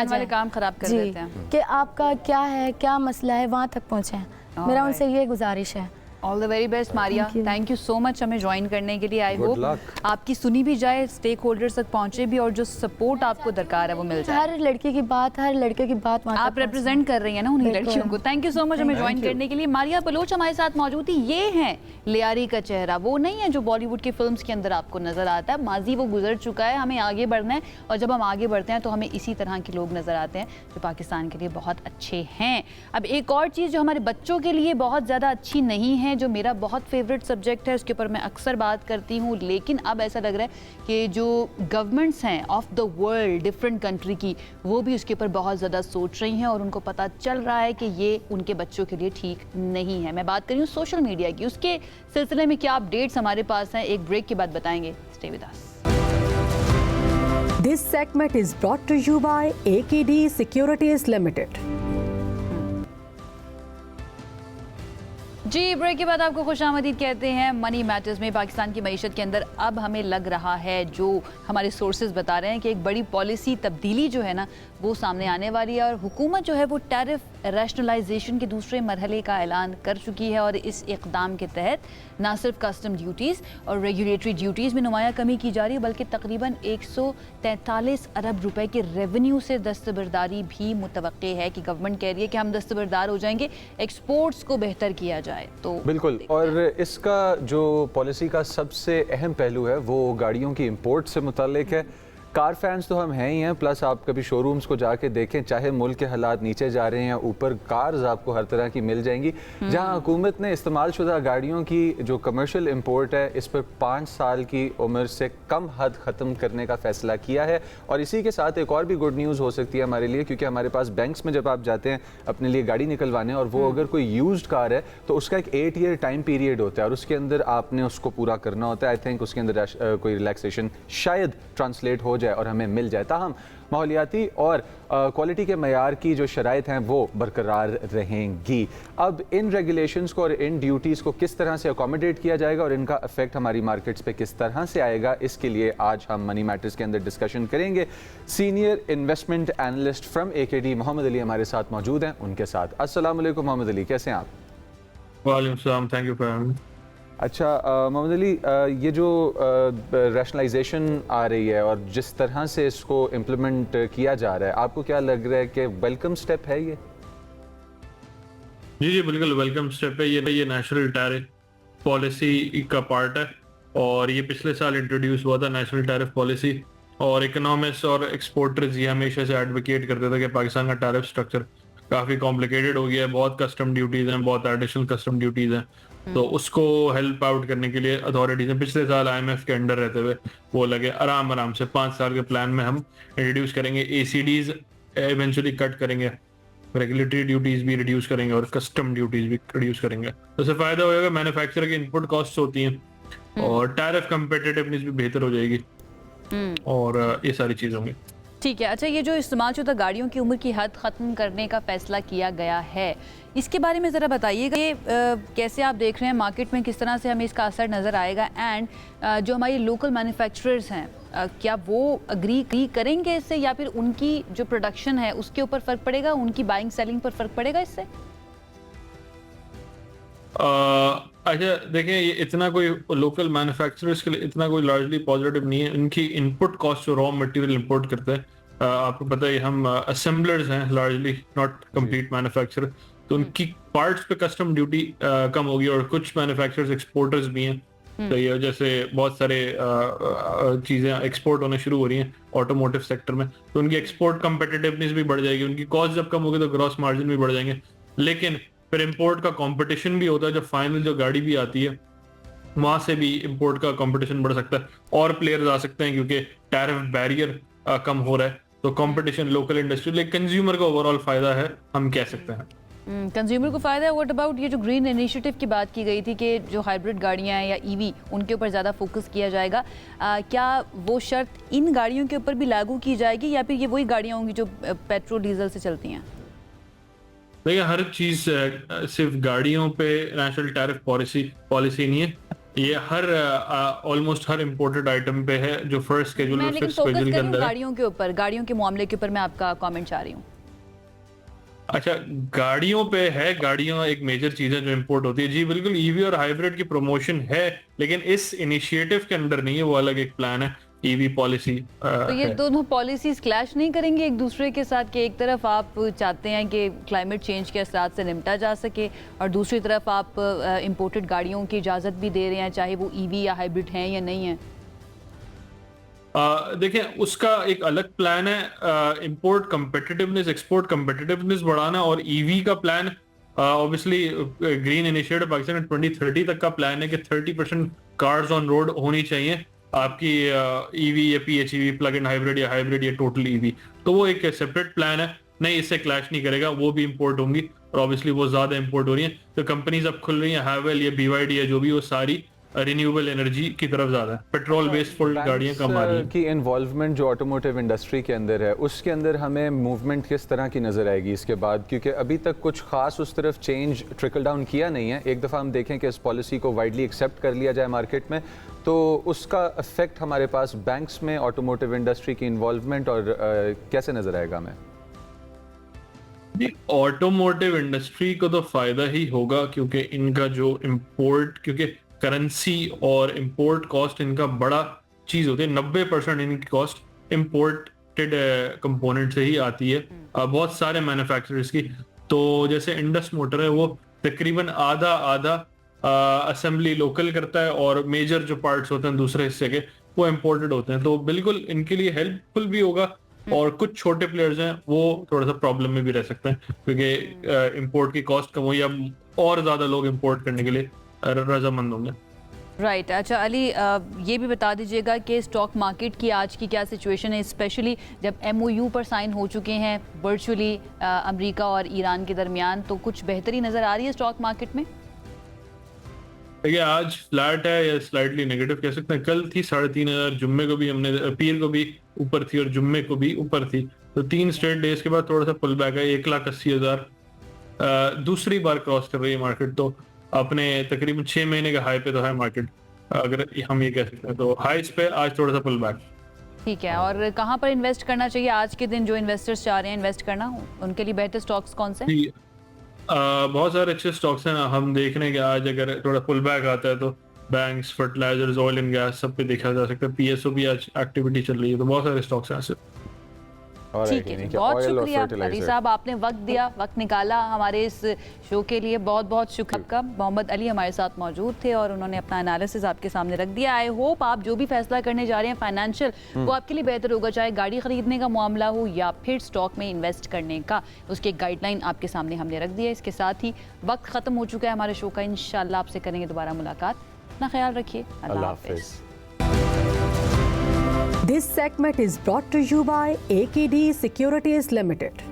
वाले काम खराब कर देते हैं कि आपका क्या है, क्या मसला है, वहाँ तक पहुँचे। मेरा उनसे ये गुजारिश है। All the very best Maria, thank you so much हमें ज्वाइन करने के लिए। आई होप आपकी सुनी भी जाए, स्टेक होल्डर्स तक पहुंचे भी, और जो सपोर्ट आपको दरकार है वो मिल जाए। हर लड़की की बात, हर लड़के की बात आप रिप्रेजेंट कर रही हैं ना उन्हीं लड़कियों को। थैंक यू सो मच हमें ज्वाइन करने के लिए। मारिया बलोच हमारे साथ मौजूद थी। ये हैं लियारी का चेहरा, वो नहीं है जो बॉलीवुड की फिल्म्स के अंदर आपको नजर आता है। माजी वो गुजर चुका है, हमें आगे बढ़ना है, और जब हम आगे बढ़ते हैं तो हमें इसी तरह के लोग नजर आते हैं जो पाकिस्तान के लिए बहुत अच्छे हैं। अब एक और चीज़ जो हमारे बच्चों के लिए बहुत ज़्यादा अच्छी नहीं है, जो मेरा बहुत फेवरेट सब्जेक्ट है, उसके ऊपर मैं अक्सर बात करती हूँ, लेकिन अब ऐसा लग रहा है कि जो गवर्नमेंट्स हैं of the world, different country की, वो भी उसके ऊपर बहुत ज़्यादा सोच रही हैं, और उनको पता चल रहा है कि ये उनके बच्चों के लिए ठीक नहीं है। मैं बात कर रही हूँ सोशल मीडिया की। उसके सिलसिले में क्या अपडेट्स हमारे पास हैं, एक ब्रेक के बाद बताएंगे। Stay with us. This segment is brought to you by AKD Securities Limited. जी, ब्रेक के बाद आपको खुशामदीद कहते हैं। मनी मैटर्स में पाकिस्तान की मईशत के अंदर अब हमें लग रहा है, जो हमारे सोर्सेज बता रहे हैं, कि एक बड़ी पॉलिसी तब्दीली जो है ना वो सामने आने वाली है, और हुकूमत जो है वो टैरिफ रैशनलाइजेशन के दूसरे मरहले का ऐलान कर चुकी है। और इस इक़दाम के तहत ना सिर्फ कस्टम ड्यूटीज़ और रेगुलेटरी ड्यूटीज़ में नुमाया कमी की जा रही है, बल्कि तकरीबन 143 अरब रुपए के रेवेन्यू से दस्तबरदारी भी मुतवक्के है, कि गवर्नमेंट कह रही है कि हम दस्तबरदार हो जाएंगे, एक्सपोर्ट्स को बेहतर किया जाए। तो बिल्कुल, और इसका जो पॉलिसी का सबसे अहम पहलू है वो गाड़ियों की इंपोर्ट से मुताल्लिक है। कार फैंस तो हम हैं ही हैं, प्लस आप कभी शोरूम्स को जाके देखें, चाहे मुल्क के हालात नीचे जा रहे हैं, ऊपर कार्स आपको हर तरह की मिल जाएंगी। जहां हुकूमत ने इस्तेमाल शुदा गाड़ियों की जो कमर्शियल इंपोर्ट है, इस पर 5 साल की उम्र से कम हद ख़त्म करने का फैसला किया है। और इसी के साथ एक और भी गुड न्यूज़ हो सकती है हमारे लिए, क्योंकि हमारे पास बैंक्स में जब आप जाते हैं अपने लिए गाड़ी निकलवाने, और वो अगर कोई यूज्ड कार है तो उसका एक 8 ईयर टाइम पीरियड होता है, और उसके अंदर आपने उसको पूरा करना होता है। आई थिंक उसके अंदर कोई रिलैक्सेशन शायद ट्रांसलेट हो जाए और हमें मिल जाए। ताहम माहौलियाती और क्वालिटी के मयार की जो शराइत हैं वो बरकरार रहेंगी। अब इन रेगुलेशंस को और इन ड्यूटीज़ को किस तरह से अकोमोडेट किया जाएगा और इनका इफेक्ट हमारी मार्केट्स पे किस तरह से आएगा, इसके लिए आज हम मनी मैटर्स के अंदर डिस्कशन करेंगे। Senior investment analyst from AKD Mohammad Ali हमारे साथ मौजूद हैं। उनके साथ अस्सलाम वालेकुम मोहम्मद अली, कैसे हैं आप? वालेकुम सलाम, थैंक यू फॉर हैविंग। अच्छा मोहम्मद अली, ये जो रैशनलाइजेशन आ रही है और जिस तरह से इसको इम्प्लीमेंट किया जा रहा है, आपको क्या लग रहा है कि वेलकम स्टेप है ये? जी बिल्कुल वेलकम स्टेप है। ये नेशनल टैरिफ पॉलिसी का पार्ट है, और ये पिछले साल इंट्रोड्यूस हुआ था नेशनल टैरिफ पॉलिसी। और इकोनॉमिस्ट और एक्सपोर्टर्स ये हमेशा से एडवोकेट करते थे कि पाकिस्तान का टैरिफ स्ट्रक्चर काफी कॉम्प्लिकेटेड हो गया है, बहुत कस्टम ड्यूटीज हैं, बहुत एडिशनल कस्टम ड्यूटीज हैं। तो उसको हेल्प आउट करने के लिए अथॉरिटीज ने पिछले साल IMF के अंडर रहते हुए वो लगे आराम से 5 साल के प्लान में हम इंट्रोड्यूस करेंगे, ACDs इवेंचुअली कट करेंगे, रेगुलेटरी ड्यूटीज भी रिड्यूस करेंगे और कस्टम ड्यूटीज भी रिड्यूस करेंगे। तो इससे फायदा होगा, मैन्युफैक्चरर की इनपुट कॉस्ट होती हैं और टैरिफ कम्पिटिटिवनेस भी बेहतर हो जाएगी और ये सारी चीज़ होंगी। ठीक है। अच्छा, ये जो इस्तेमालशुदा गाड़ियों की उम्र की हद ख़त्म करने का फैसला किया गया है, इसके बारे में ज़रा बताइएगा, ये कैसे आप देख रहे हैं मार्केट में, किस तरह से हमें इसका असर नज़र आएगा, एंड जो हमारी लोकल मैन्युफैक्चरर्स हैं क्या वो अग्री करेंगे इससे, या फिर उनकी जो प्रोडक्शन है उसके ऊपर फ़र्क पड़ेगा, उनकी बाइंग सेलिंग पर फ़र्क पड़ेगा इससे? अच्छा देखिए, ये इतना कोई लोकल मैन्युफैक्चरर्स के लिए इतना कोई लार्जली पॉजिटिव नहीं है। इनकी इनपुट कॉस्ट जो रॉ मटेरियल इंपोर्ट करते हैं, आपको पता है हम असेंबलर्स हैं लार्जली, नॉट कंप्लीट मैन्युफैक्चरर, तो उनकी पार्ट्स पे कस्टम ड्यूटी कम होगी और कुछ मैन्युफैक्चरर्स एक्सपोर्टर्स भी हैं। तो ये जैसे बहुत सारे चीज़ें एक्सपोर्ट होने शुरू हो रही हैं ऑटोमोटिव सेक्टर में, तो उनकी एक्सपोर्ट कम्पिटिटिवनेस भी बढ़ जाएगी, उनकी कॉस्ट जब कम होगी तो ग्रॉस मार्जिन भी बढ़ जाएंगे। लेकिन फिर इंपोर्ट का कंपटीशन भी होता है, जब फाइनल जो गाड़ी भी आती है वहां से भी इंपोर्ट का कंपटीशन बढ़ सकता है और प्लेयर्स आ सकते हैं क्योंकि टैरिफ बैरियर कम हो रहा है, तो कंपटीशन लोकल इंडस्ट्री, लेकिन कंज्यूमर को ओवरऑल फायदा है, हम कह सकते हैं कंज्यूमर को फायदा है। व्हाट अबाउट ये जो ग्रीन इनिशिएटिव की बात की गई थी कि जो हाइब्रिड गाड़ियां हैं या EV उनके ऊपर ज़्यादा फोकस किया जाएगा, क्या वो शर्त इन गाड़ियों के ऊपर भी लागू की जाएगी या फिर ये वही गाड़ियां होंगी जो पेट्रोल डीजल से चलती हैं? देखिए, हर चीज सिर्फ गाड़ियों पे नेशनल टैरिफ पॉलिसी नहीं है, ये हर ऑलमोस्ट हर इंपोर्टेड आइटम पे है जो फर्स्ट शेड्यूल और फिफ्थ शेड्यूल के अंदर है। गाड़ियों के ऊपर, गाड़ियों के मामले के ऊपर मैं आपका कमेंट चाह रही हूँ। अच्छा, गाड़ियों पे है, गाड़ियां एक मेजर चीज है जो इंपोर्ट होती है। जी बिल्कुल, EV और हाइब्रिड की प्रमोशन है, लेकिन इस इनिशिएटिव के अंदर नहीं है, वो अलग एक प्लान है, EV पॉलिसी। तो ये दोनों पॉलिसीज क्लैश नहीं करेंगे एक दूसरे के साथ, कि एक तरफ आप चाहते हैं कि क्लाइमेट चेंज के असरात से निपटा जा सके और दूसरी तरफ आप इंपोर्टेड गाड़ियों की इजाज़त भी दे रहे हैं, चाहे वो EV या हाइब्रिड हैं या नहीं है? देखिए, उसका एक अलग प्लान है, इंपोर्ट कम्पिटिटिवनेस, एक्सपोर्ट कम्पिटिटिवनेस बढ़ाना, और EV का plan obviously green initiative Pakistan में 2030 तक का प्लान है कि 30% कार्स ऑन रोड होनी चाहिए आपकी EV या PHEV, प्लग इन हाइब्रिड या हाइब्रिड या टोटल EV। तो वो एक सेपरेट प्लान है, नहीं इससे क्लैश नहीं करेगा, वो भी इंपोर्ट होंगी और ऑब्वियसली वो ज्यादा इंपोर्ट हो रही है। तो कंपनीज अब खुल रही है, हैवेल या BYD या जो भी, वो सारी रिन्यूएबल एनर्जी की तरफ ज्यादा है, पेट्रोल बेस्ड फुल गाड़ियां कम आ रही हैं। की इन्वॉल्वमेंट जो ऑटोमोटिव इंडस्ट्री के अंदर है, उसके अंदर हमें मूवमेंट किस तरह की नज़र आएगी इसके बाद, क्योंकि अभी तक कुछ खास उस तरफ चेंज ट्रिकल डाउन किया नहीं है। एक दफ़ा हम देखें कि इस पॉलिसी को वाइडली एक्सेप्ट कर लिया जाए मार्केट में, तो उसका इफेक्ट हमारे पास बैंक्स में ऑटोमोटिव इंडस्ट्री की इन्वॉल्वमेंट और कैसे नज़र आएगा हमें? ऑटोमोटिव इंडस्ट्री को तो फायदा ही होगा, क्योंकि इनका जो इम्पोर्ट, क्योंकि करेंसी और इंपोर्ट कॉस्ट इनका बड़ा चीज होती है, 90% इनकी कॉस्ट इंपोर्टेड कंपोनेंट से ही आती है, बहुत सारे मैन्युफैक्चरर्स की। तो जैसे इंडस मोटर है, वो तकरीबन आधा असेंबली लोकल करता है और मेजर जो पार्ट्स होते हैं दूसरे हिस्से के वो इंपोर्टेड होते हैं, तो बिल्कुल इनके लिए हेल्पफुल भी होगा। और कुछ छोटे प्लेयर्स हैं वो थोड़ा सा प्रॉब्लम में भी रह सकते हैं, क्योंकि इंपोर्ट की कॉस्ट कम हुई, अब और ज्यादा लोग इंपोर्ट करने के लिए रजामंद होंगे। राइट। अच्छा अली, ये भी बता दीजिएगा कि स्टॉक मार्केट की आज की क्या सिचुएशन है, स्पेशली जब MOU पर साइन हो चुके हैं वर्चुअली अमेरिका और ईरान के दरमियान, तो कुछ बेहतरी नज़र आ रही है स्टॉक मार्केट में? देखिए, आज फ्लैट है या स्लाइटली नेगेटिव कह सकते हैं। कल थी 3,500, जुम्मे को भी हमने, पीर को भी ऊपर थी और जुम्मे को भी ऊपर थी, तो 3 स्ट्रेट डेज के बाद थोड़ा सा पुल बैक है, 1,80,000 दूसरी बार क्रॉस कर रही है मार्केट, तो अपने तकरीबन 6 महीने का हाई पे तो है मार्केट, अगर हम ये कह सकते हैं। तो हाइस पे आज थोड़ा सा पुल बैक। ठीक है, और कहाँ पर इन्वेस्ट करना चाहिए आज के दिन, जो इन्वेस्टर्स चाह रहे हैं इन्वेस्ट करना, उनके लिए बेहतर स्टॉक्स कौन से? बहुत सारे अच्छे स्टॉक्स हैं, हम देख रहे हैं कि आज अगर थोड़ा पुल बैक आता है तो banks, fertilisers, oil and gas सब पे देखा जा सकता है। PSO भी आज एक्टिविटी चल रही है, तो बहुत सारे स्टॉक्स हैं ऐसे। ठीक है, बहुत शुक्रिया अली साहब, आपने वक्त दिया, वक्त निकाला हमारे इस शो के लिए, बहुत बहुत शुक्रिया आपका। मोहम्मद अली हमारे साथ मौजूद थे और उन्होंने अपना एनालिसिस आपके सामने रख दिया। आई होप आप जो भी फैसला करने जा रहे हैं फाइनेंशियल, वो आपके लिए बेहतर होगा, चाहे गाड़ी खरीदने का मामला हो या फिर स्टॉक में इन्वेस्ट करने का, उसकी एक गाइडलाइन आपके सामने हमने रख दिया। इसके साथ ही वक्त खत्म हो चुका है हमारे शो का, इंशाल्लाह आपसे करेंगे दोबारा मुलाकात। अपना ख्याल रखिए, अल्लाह हाफिज़। This segment is brought to you by AKD Securities Limited.